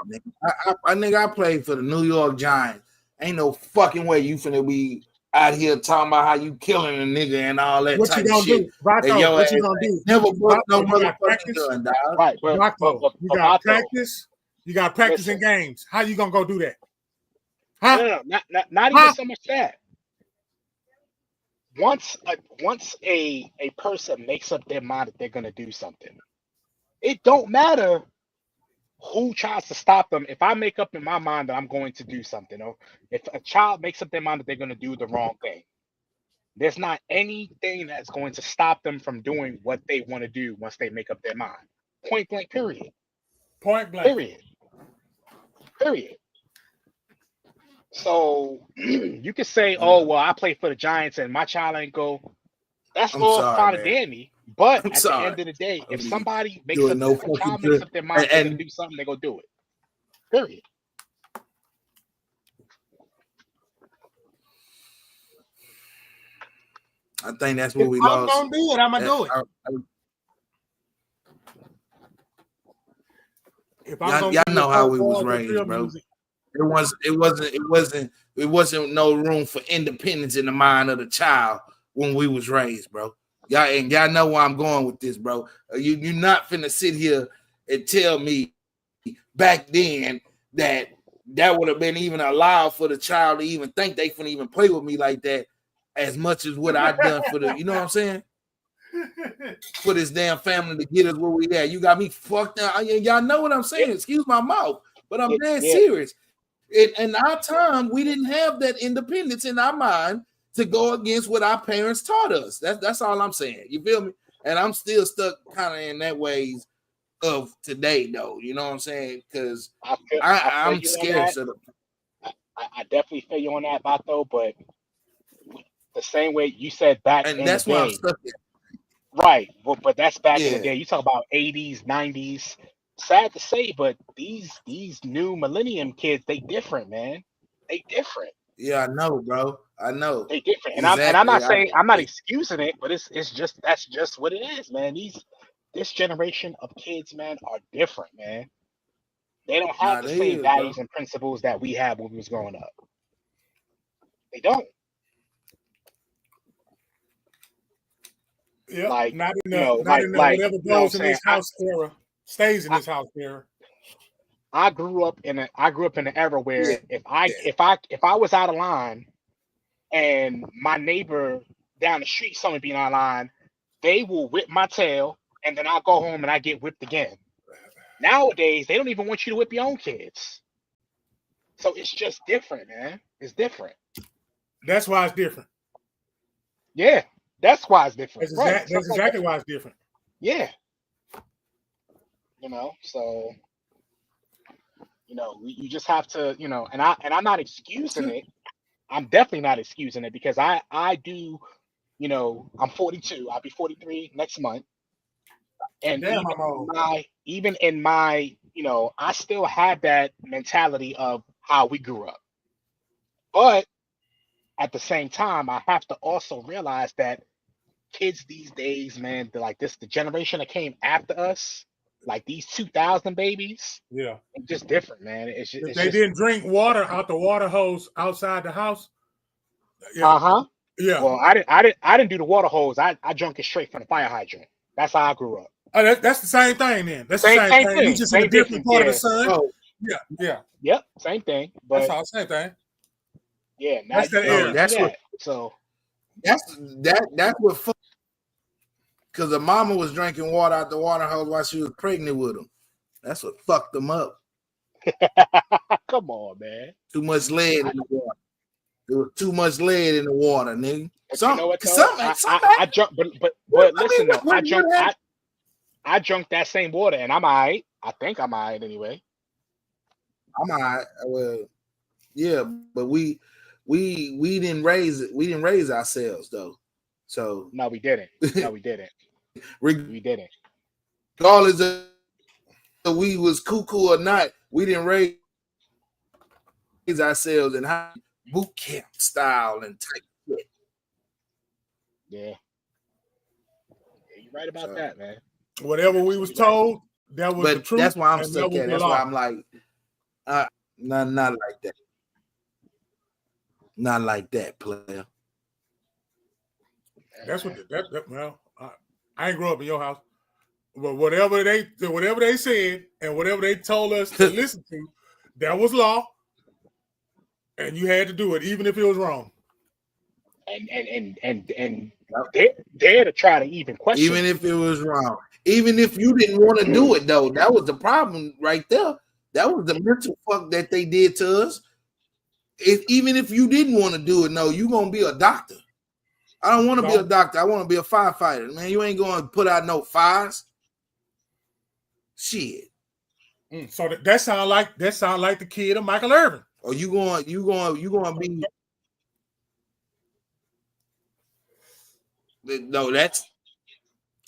nigga. I played for the New York Giants. Ain't no fucking way you finna be out here talking about how you killing a nigga and all that what type you gonna of shit. Do? Rocco, what you gonna do? Never broke no motherfucking gun, dog. Right, Rocco, you got practice. You got practice in games. How you gonna go do that? Huh? No, not even so much that. Once a person makes up their mind that they're gonna do something, it don't matter who tries to stop them. If I make up in my mind that I'm going to do something, or if a child makes up their mind that they're going to do the wrong thing, there's not anything that's going to stop them from doing what they want to do once they make up their mind. Point blank, period. Point blank. Period. So you could say, oh, well, I play for the Giants and my child ain't go. That's all fine and dandy. But at the end of the day, if somebody makes up, a child makes up their mind to do something, they're going to do it. Period. I think that's what we lost. I'm going to do it. I'm going to do it. Y'all know how we was raised, bro. It wasn't no room for independence in the mind of the child when we was raised, bro. Y'all know where I'm going with this, bro. You're not finna sit here and tell me back then that would have been even allowed for the child to even think they finna even play with me like that. as much as what I done for the, you know what I'm saying? For this damn family to get us where we at. You got me fucked up. Y'all know what I'm saying. Excuse my mouth, but I'm dead serious. In our time, we didn't have that independence in our mind to go against what our parents taught us. That's all I'm saying. You feel me? And I'm still stuck kind of in that ways of today, though. You know what I'm saying? Because I'm scared. I definitely feel you on that, Bato, but the same way you said back and in that's the why I'm day. stuck there. Right. But that's back in the day. You talk about 80s, 90s. Sad to say, but these new millennium kids, they different, man. They different. Yeah, I know, bro. I know. They different. Exactly. And I'm not saying I'm not excusing it, but it's just that's just what it is, man. This generation of kids, man, are different, man. They don't have the same values and principles that we had when we was growing up. They don't. Yeah, like not in the, you know, not in the like whatever you know what I'm goes in saying? this house era stays in this house era. I grew up in an era where if I was out of line and my neighbor down the street, someone being out of line, they will whip my tail, and then I'll go home and I get whipped again. Nowadays, they don't even want you to whip your own kids. So it's just different, man. It's different. That's why it's different. Yeah, that's why it's different. That's exactly why it's different. Yeah. You know, so you just have to, and I'm not excusing it. I'm definitely not excusing it because I do, I'm 42. I'll be 43 next month. And Damn, even in my, I still have that mentality of how we grew up. But at the same time, I have to also realize that kids these days, man, the generation that came after us, like these 2000 babies, it's just different, man. If they didn't drink water out the water hose outside the house. Yeah. Yeah. Well, I didn't do the water hose. I drank it straight from the fire hydrant. That's how I grew up. Oh, that's the same thing then. That's the same thing. You just in a different part of the sun. Oh. Yeah. Yep, same thing. But that's all same thing. Yeah, now that's what. So that's what. Because the mama was drinking water out the water hose while she was pregnant with him. That's what fucked them up. Come on, man. Too much lead in the water. There was too much lead in the water, nigga. I drunk, but listen though, I drunk that same water, and I'm alright. I think I'm alright anyway. I'm alright. Well, yeah, but we didn't raise it. We didn't raise ourselves though. So no, we didn't. We didn't. Regardless of we was cuckoo or not, we didn't raise ourselves in high boot camp style and type shit. Yeah, you're right about that, man. Whatever we was told, that was the truth. That's why I'm stuck at. That's why I'm like, not like that. Not like that, player. That's what. Well, I ain't grow up in your house, but whatever they said and whatever they told us to listen to, that was law, and you had to do it, even if it was wrong. And dare to try to even question, even if it was wrong, even if you didn't want to do it, though, that was the problem right there. That was the mental fuck that they did to us. Even if you didn't want to do it, no, you gonna be a doctor. I don't want to be a doctor. I want to be a firefighter, man. You ain't going to put out no fires. Shit. So that sound like the kid of Michael Irvin. Or you going to be? No, that's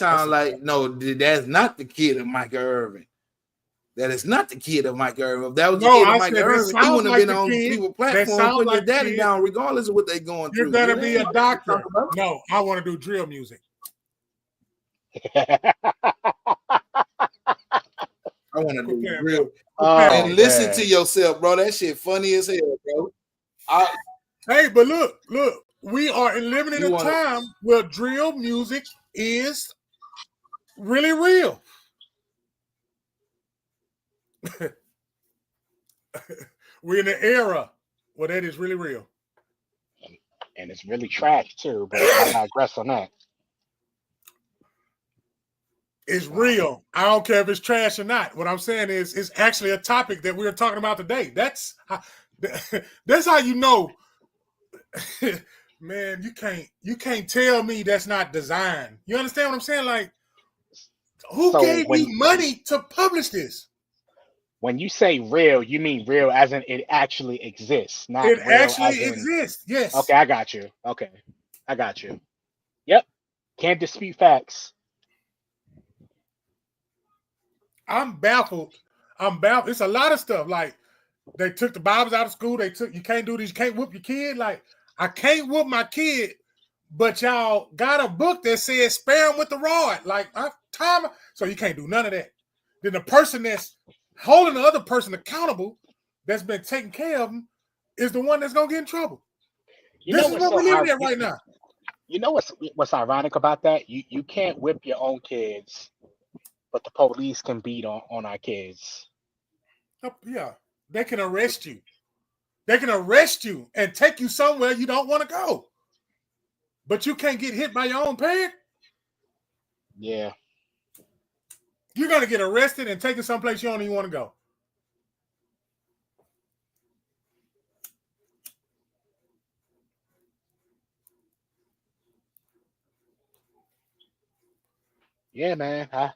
like no. That's not the kid of Michael Irvin. That is not the kid of Michael Irvin. If that was the kid of Michael Irvin, he wouldn't have been on people's platform putting their daddy down, regardless of what they're going through. You're gonna be a doctor. No, I want to do drill music. I want to do drill. And listen to yourself, bro. That shit funny as hell, bro. Hey, but look, we are living in a time where drill music is really real. We're in an era where that is really real. and it's really trash too. But I digress on that. It's real. I don't care if it's trash or not. What I'm saying is, it's actually a topic that we're talking about today. That's how you know, man. You can't tell me that's not design. You understand what I'm saying? Like, who gave you money to publish this? When you say real, you mean real as in it actually exists, not it real actually as in, exists. Yes. Okay, I got you. Okay, I got you. Yep, can't dispute facts. I'm baffled. It's a lot of stuff. Like, they took the Bibles out of school. You can't do this. You can't whoop your kid. Like, I can't whoop my kid, but y'all got a book that says spare him with the rod. Like, so you can't do none of that. Then the person that's holding the other person accountable, that's been taking care of them, is the one that's gonna get in trouble. This is what we're living at right now. You know what's ironic about that? You can't whip your own kids, but the police can beat on our kids. Yeah, they can arrest you. They can arrest you and take you somewhere you don't want to go. But you can't get hit by your own parent. Yeah. You're going to get arrested and taken someplace you don't even want to go. Yeah, man. I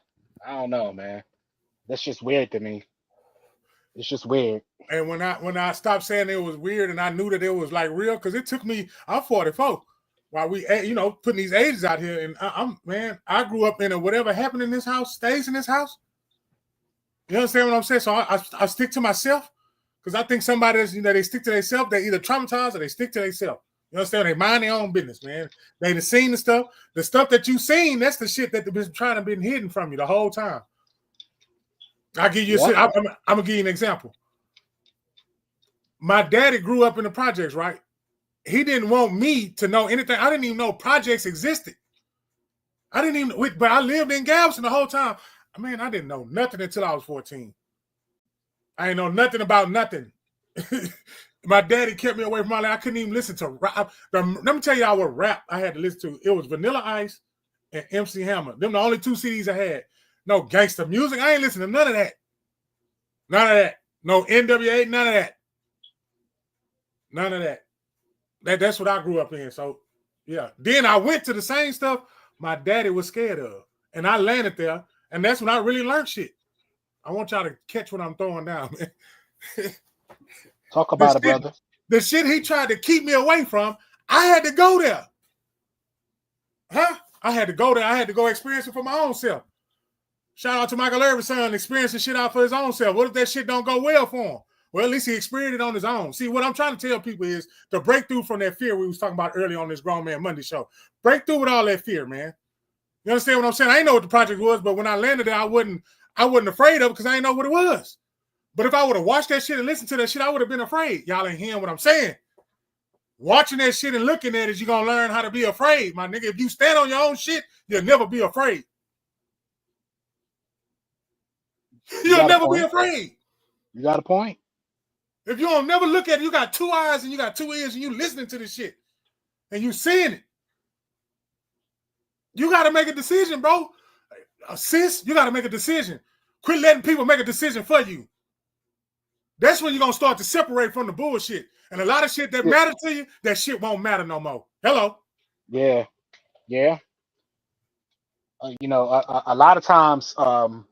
don't know, man. That's just weird to me. It's just weird. And when I stopped saying it was weird and I knew that it was like real, because it took me, I'm 44, while we, putting these ages out here. And I grew up in a whatever happened in this house stays in this house. You understand what I'm saying? So I stick to myself, because I think somebody that's, they stick to themselves, they either traumatized or they stick to themselves. You understand? They mind their own business, man. They done seen the stuff that you seen. That's the shit that been trying to be hidden from you the whole time. I'll give you I'm gonna give you an example. My daddy grew up in the projects, right? He didn't want me to know anything. I didn't even know projects existed. But I lived in Galveston the whole time. Man, I didn't know nothing until I was 14. I didn't know nothing about nothing. My daddy kept me away from my life. I couldn't even listen to rap. Let me tell y'all what rap I had to listen to. It was Vanilla Ice and MC Hammer. Them the only two CDs I had. No gangster music. I ain't listening to none of that. None of that. No NWA, none of that. None of that. That's what I grew up in. So, yeah. Then I went to the same stuff my daddy was scared of. And I landed there. And that's when I really learned shit. I want y'all to catch what I'm throwing down, man. Talk about it, brother. The shit he tried to keep me away from, I had to go there. Huh? I had to go there. I had to go experience it for my own self. Shout out to Michael Irvin's son, experiencing shit out for his own self. What if that shit don't go well for him? Well, at least he experienced it on his own. See, what I'm trying to tell people is the breakthrough from that fear we was talking about earlier on this GrownMan Monday show. Break through with all that fear, man. You understand what I'm saying? I didn't know what the project was, but when I landed there, I wasn't afraid of it because I didn't know what it was. But if I would have watched that shit and listened to that shit, I would have been afraid. Y'all ain't hearing what I'm saying. Watching that shit and looking at it, you're going to learn how to be afraid, my nigga. If you stand on your own shit, you'll never be afraid. You'll never be afraid. You got a point. If you don't never look at it, you got two eyes and you got two ears and you listening to this shit and you seeing it. You got to make a decision, bro. Sis, you got to make a decision. Quit letting people make a decision for you. That's when you're going to start to separate from the bullshit. And a lot of shit that matters to you, that shit won't matter no more. Hello. Yeah. Yeah. A lot of times, and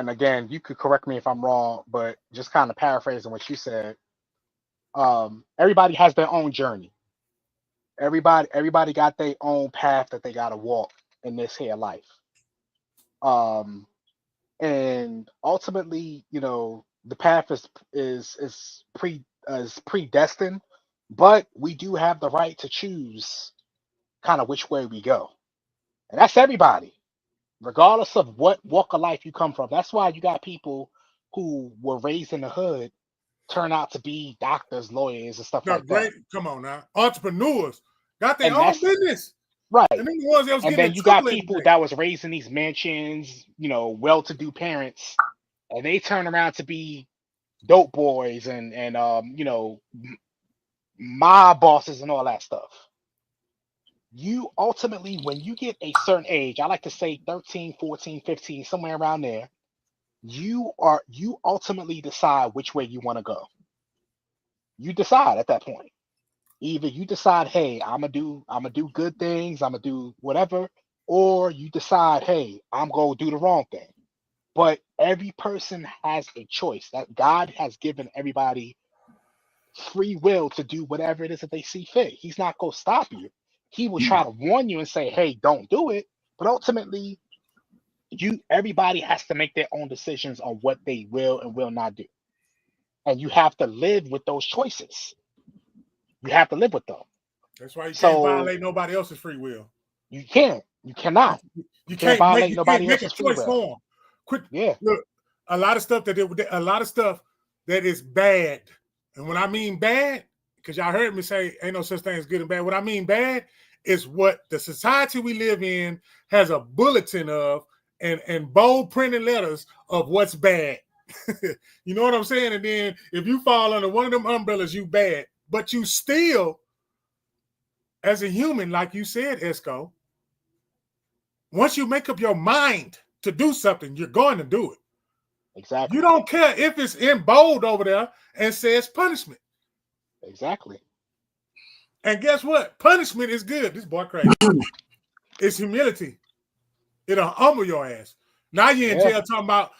again, you could correct me if I'm wrong, but just kind of paraphrasing what you said, everybody has their own journey. Everybody got their own path that they got to walk in this here life. And ultimately, the path is predestined, but we do have the right to choose kind of which way we go. And that's everybody, regardless of what walk of life you come from. That's why you got people who were raised in the hood turn out to be doctors, lawyers, and stuff like that. Come on now. Entrepreneurs got their own business. Right. And then, the ones that was and then you got people that was raised in these mansions, well-to-do parents, and they turn around to be dope boys and my bosses and all that stuff. You ultimately, when you get a certain age, I like to say 13, 14, 15, somewhere around there, you ultimately decide which way you want to go. You decide at that point. Either you decide, hey, I'm gonna do good things, I'm gonna do whatever, or you decide, hey, I'm gonna do the wrong thing. But every person has a choice. That God has given everybody free will to do whatever it is that they see fit. He's not gonna stop you. He will try to warn you and say, hey, don't do it. But ultimately, everybody has to make their own decisions on what they will and will not do. And you have to live with those choices. You have to live with them. That's why you So can't violate nobody else's free will. you can't. You cannot. You can't can't make violate nobody make a else's free choice will. for them. Quit. Yeah. Look, a lot of stuff that is bad, and when I mean bad, because y'all heard me say ain't no such thing as good and bad. What I mean bad is what the society we live in has a bulletin of and bold printed letters of what's bad. You know what I'm saying? And then if you fall under one of them umbrellas, you bad. But you still, as a human, like you said, Esco, once you make up your mind to do something, you're going to do it. Exactly. You don't care if it's in bold over there and says punishment. Exactly. And guess what? Punishment is good. This boy crazy. It's humility. It'll humble your ass. Now you're in jail talking about.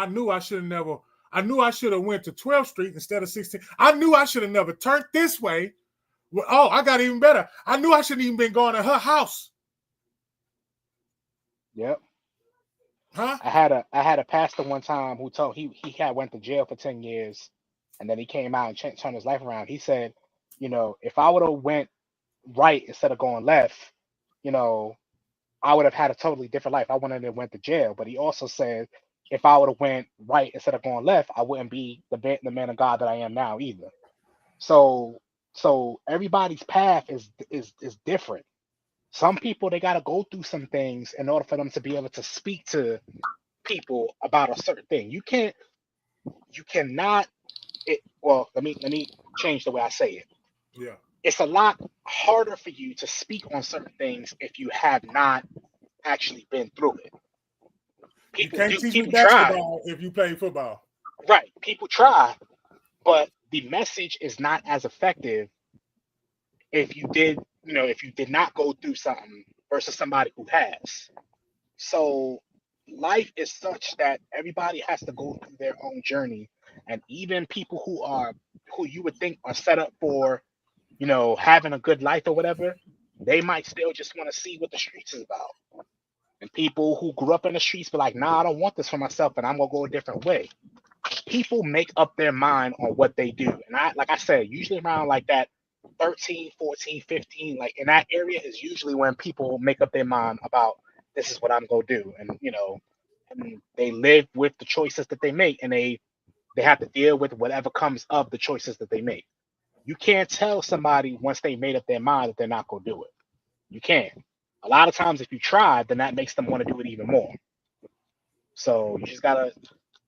I knew I should have went to 12th Street instead of 16th. I knew I should have never turned this way. Oh, I got even better. I knew I shouldn't even been going to her house. Yep. Huh? I had a pastor one time who told he had went to jail for 10 years, and then he came out and turned his life around. He said, if I would have went right instead of going left, I would have had a totally different life. I wouldn't have went to jail. But he also said, if I would have went right instead of going left, I wouldn't be the man of God that I am now either. So everybody's path is different. Some people, they got to go through some things in order for them to be able to speak to people about a certain thing. You cannot. Well, let me change the way I say it. Yeah. It's a lot harder for you to speak on certain things if you have not actually been through it. You can't teach me People try. basketball if you play football. Right. People try, but the message is not as effective if you did not go through something versus somebody who has. So life is such that everybody has to go through their own journey, and even people who you would think are set up for, having a good life or whatever, they might still just want to see what the streets is about. And people who grew up in the streets be like, nah, I don't want this for myself, and I'm gonna go a different way. People make up their mind on what they do. And like I said, usually around like that 13, 14, 15, like in that area is usually when people make up their mind about this is what I'm gonna do. And and they live with the choices that they make, and they have to deal with whatever comes of the choices that they make. You can't tell somebody once they made up their mind that they're not gonna do it. You can't. A lot of times if you try, then that makes them want to do it even more. So you just gotta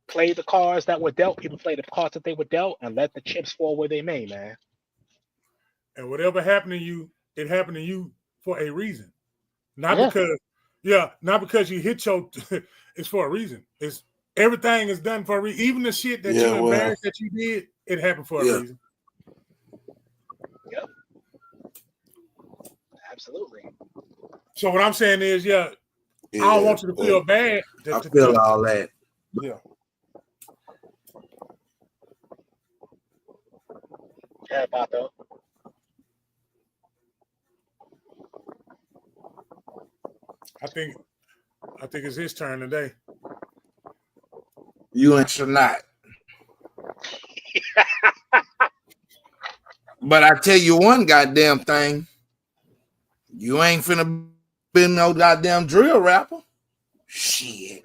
play the cards that were dealt. People play the cards that they were dealt and let the chips fall where they may, man. And whatever happened to you, it happened to you for a reason. Not because you hit your it's for a reason. It's everything is done for a reason. Even the shit that you embarrassed that you did, it happened for a reason. Yep. Absolutely. So what I'm saying is, I don't want you to feel bad. I feel all that. Yeah. Yeah, Pato. I think it's his turn today. You answer not. But I tell you one goddamn thing. You ain't finna be no goddamn drill rapper. Shit.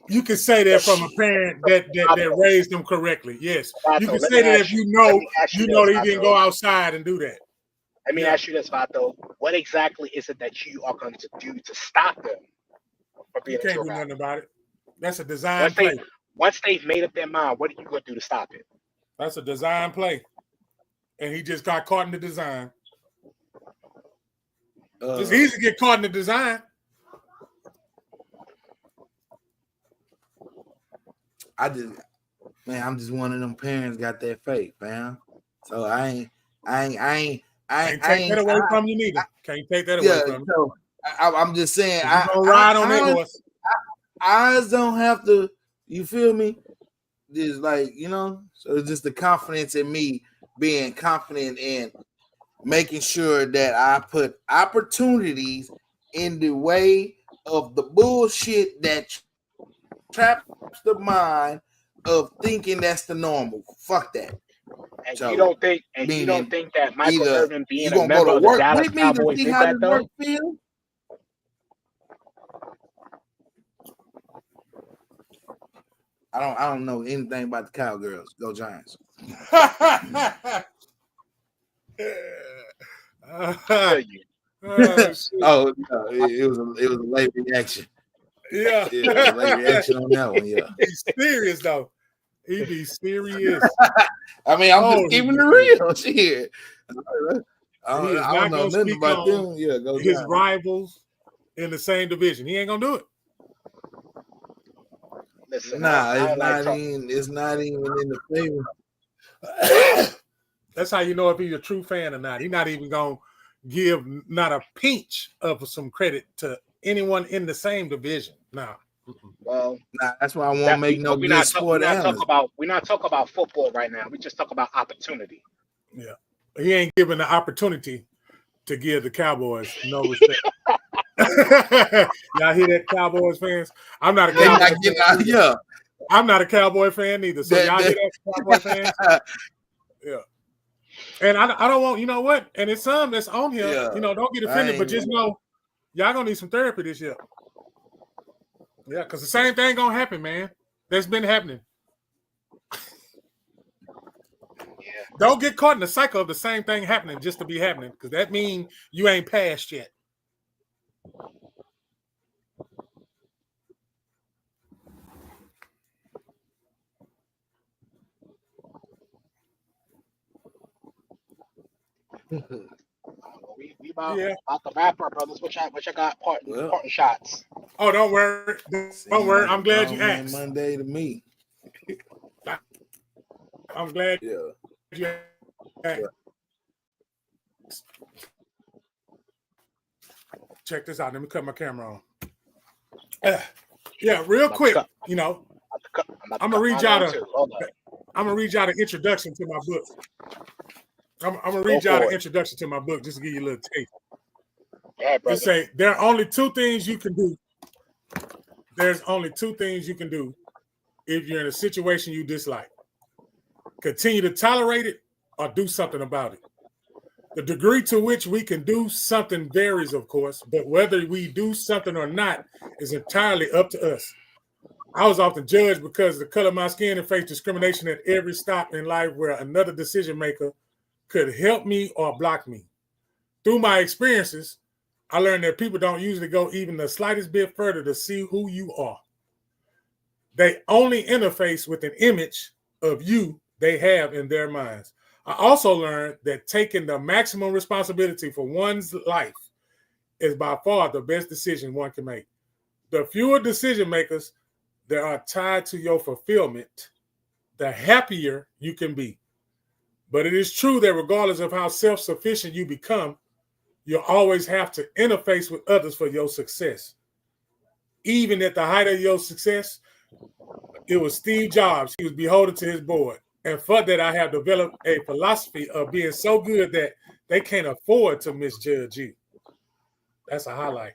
You can say that from a parent that raised them correctly. Yes. You can say that if you know they didn't go outside and do that. Let me ask you this, Vato. What exactly is it that you are going to do to stop them from being You can't do nothing about it. That's a design play. Once they've made up their mind, what are you going to do to stop it? That's a design play. And he just got caught in the design. It's easy to get caught in the design. I'm just one of them parents got that faith, man. So I ain't Can't take that away from you neither. Can't take that away from you. So I'm just saying, I'm gonna ride on that horse. Eyes don't have to. You feel me? Just like, you know. So it's just the confidence in me being confident in making sure that I put opportunities in the way of the bullshit that traps the mind of thinking that's the normal. Fuck that. And So, you don't think that Michael either Irvin being you a gonna member go to of the work Dallas with me to Cowboys see did how that this though? work feels? I don't know anything about the Cowgirls. Go Giants. I feel you. Oh no, it was a late reaction. Yeah. Yeah, it was a late reaction on that one. Yeah. He's serious though. He be serious. I mean, I'm just keeping it real. Shit. I He is don't not know gonna nothing speak about on them. Yeah, go his Giants. rivals in the same division. He ain't gonna do it. Listen, It's not even in the favor. That's how you know if he's a true fan or not. He's not even gonna give not a pinch of some credit to anyone in the same division. Nah. Well, that's why I won't make no good sport analyst. We're not talking about football right now. We just talk about opportunity. Yeah. He ain't given the opportunity to give the Cowboys no respect. Y'all hear that, Cowboys fans? I'm not a Cowboys fan. Yeah. I'm not a Cowboy fan either. So y'all hear that, Cowboy fans? Yeah. And I don't want, you know what? And it's some that's on here. Yeah. You know, don't get offended, but just know y'all gonna need some therapy this year. Yeah, because the same thing gonna happen, man. That's been happening. Yeah. Don't get caught in the cycle of the same thing happening just to be happening, because that means you ain't passed yet. We about to wrap up, brothers. What y'all got parting shots? Oh, don't worry. Don't worry. I'm glad you asked. Monday to me. I'm glad you asked. Check this out. Let me cut my camera on. Yeah, real quick. You know, I'm gonna read y'all an introduction to my book. I'm gonna read y'all an introduction to my book just to give you a little taste. Yeah, brother. It say there are only two things you can do. There's only two things you can do if you're in a situation you dislike. Continue to tolerate it or do something about it. The degree to which we can do something varies, of course, but whether we do something or not is entirely up to us. I was often judged because of the color of my skin and faced discrimination at every stop in life where another decision maker could help me or block me. Through my experiences, I learned that people don't usually go even the slightest bit further to see who you are. They only interface with an image of you they have in their minds. I also learned that taking the maximum responsibility for one's life is by far the best decision one can make. The fewer decision makers that are tied to your fulfillment, the happier you can be. But it is true that regardless of how self-sufficient you become, you'll always have to interface with others for your success. Even at the height of your success, it was Steve Jobs. He was beholden to his board. And for that, I have developed a philosophy of being so good that they can't afford to misjudge you. That's a highlight.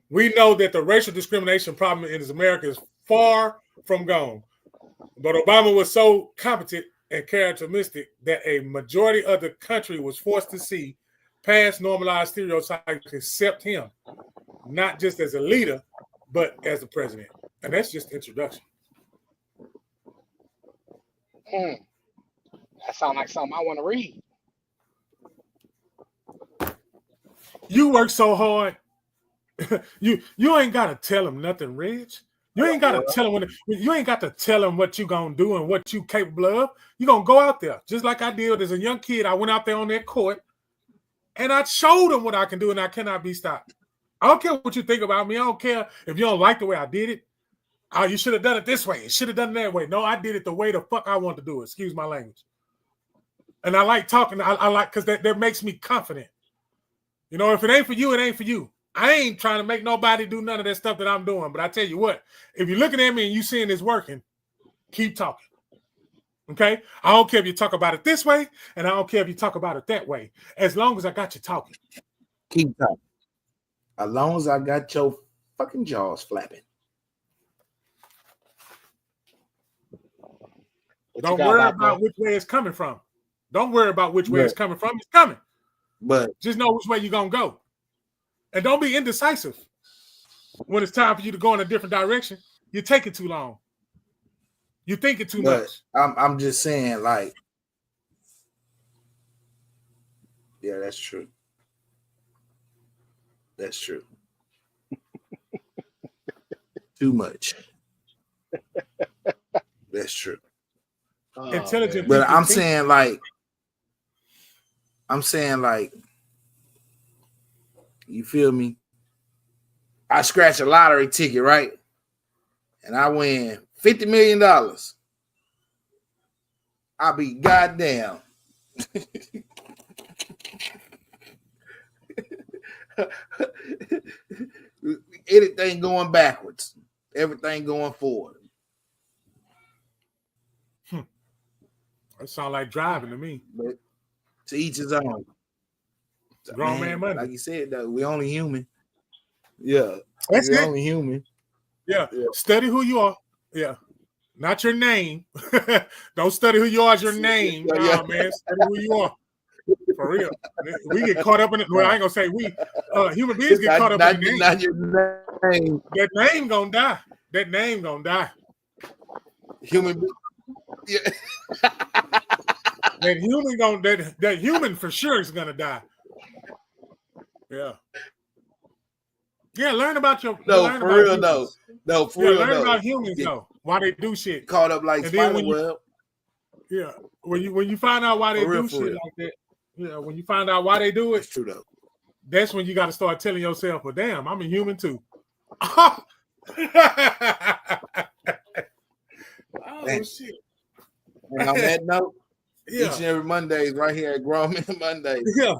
We know that the racial discrimination problem in America is far from gone. But Obama was so competent and characteristic that a majority of the country was forced to see past normalized stereotypes accept him, not just as a leader, but as the president. And that's just the introduction. That sounds like something I want to read. You work so hard. You ain't got to tell him nothing, Reg. You ain't got to tell them you ain't got to tell them what you gonna do and what you capable of. You gonna go out there just like I did as a young kid. I went out there on that court and I showed them what I can do, and I cannot be stopped. I don't care what you think about me. I don't care if you don't like the way I did it. Oh, you should have done it this way. You should have done it that way. No, I did it the way the fuck I want to do it. Excuse my language. And I like talking. I like because that makes me confident. You know, if it ain't for you, it ain't for you. I ain't trying to make nobody do none of that stuff that I'm doing. But I tell you what, if you're looking at me and you seeing this working, keep talking. Okay? I don't care if you talk about it this way, and I don't care if you talk about it that way. As long as I got you talking. Keep talking. As long as I got your fucking jaws flapping. Don't worry about which way it's coming from. Don't worry about which way it's coming from. It's coming. But just know which way you're going to go. And don't be indecisive when it's time for you to go in a different direction. You're taking too long. You're thinking too much. I'm just saying, like, yeah, that's true. That's true. Too much. That's true. Intelligent. But I'm saying, like, you feel me? I scratch a lottery ticket, right? And I win $50 million. I'll be goddamn. Anything going backwards, everything going forward. That sounds like driving to me. But to each his own. GrownMan Monday. Like you said, though, we only human. Yeah. That's we're it. only human. Yeah. Study who you are. Yeah. Not your name. Don't study who you are as your name. Nah, man. Study who you are. For real. We get caught up in it. Well, I ain't gonna say we. Human beings get caught up in the name. Not your name. That name gonna die. That name gonna die. Human being. Yeah. That human for sure is gonna die. Yeah. Yeah, learn about your No, for real though. No, for real. Learn about humans though. Why they do shit. Caught up like Spiderweb. Yeah. When you find out why they do shit like that. Yeah, when you find out why they do it, it's true though. That's when you got to start telling yourself, well, damn, I'm a human too. Oh shit. And on that note, each and every Monday is right here at GrownMan Monday. Yeah.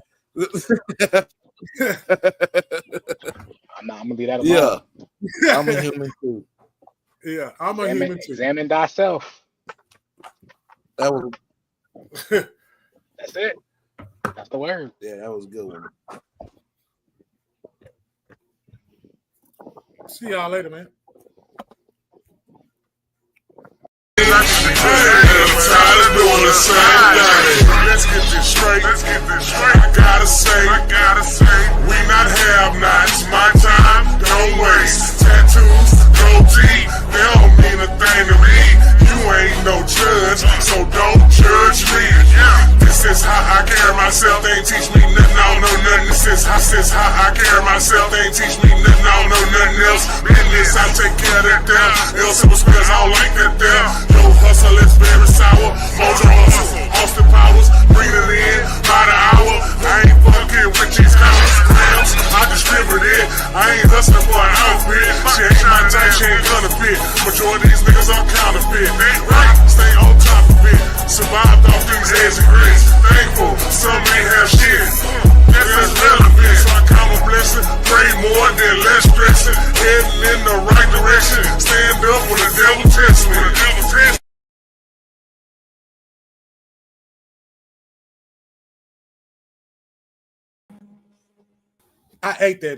I'm gonna leave that alone. Yeah. I'm a human too. Yeah, I'm a human too. Examine thyself. That was that's it. That's the word. Yeah, that was a good one. See y'all later, man. Tired of doing the same thing. Let's get this straight. I gotta say, we not have-nots. My time, don't waste. Tattoos, goatee, they don't mean a thing to me. You ain't no judge, so don't judge me. This is how I carry myself. They ain't teach me nothing. I don't know nothing. This is how I carry myself. They ain't teach me nothing. I don't know nothing else. Business, I take care of that there. Else it was spells, I don't like that there. No hustle, it's very sour. Mojo hustle, Austin Powers, bring it in by the hour. I ain't fucking with these grams. I distribute it. I ain't hustling for an outfit. She ain't my type, she ain't gonna fit. Majority of these niggas are counterfeit. Right, stay on top of it. Survived off these eggs and grits. Thankful, some ain't have shit. That's relevant, so I count a blessing. Pray more than less stressing. Heading in the right direction. Stand up when the devil tests me. I ate that.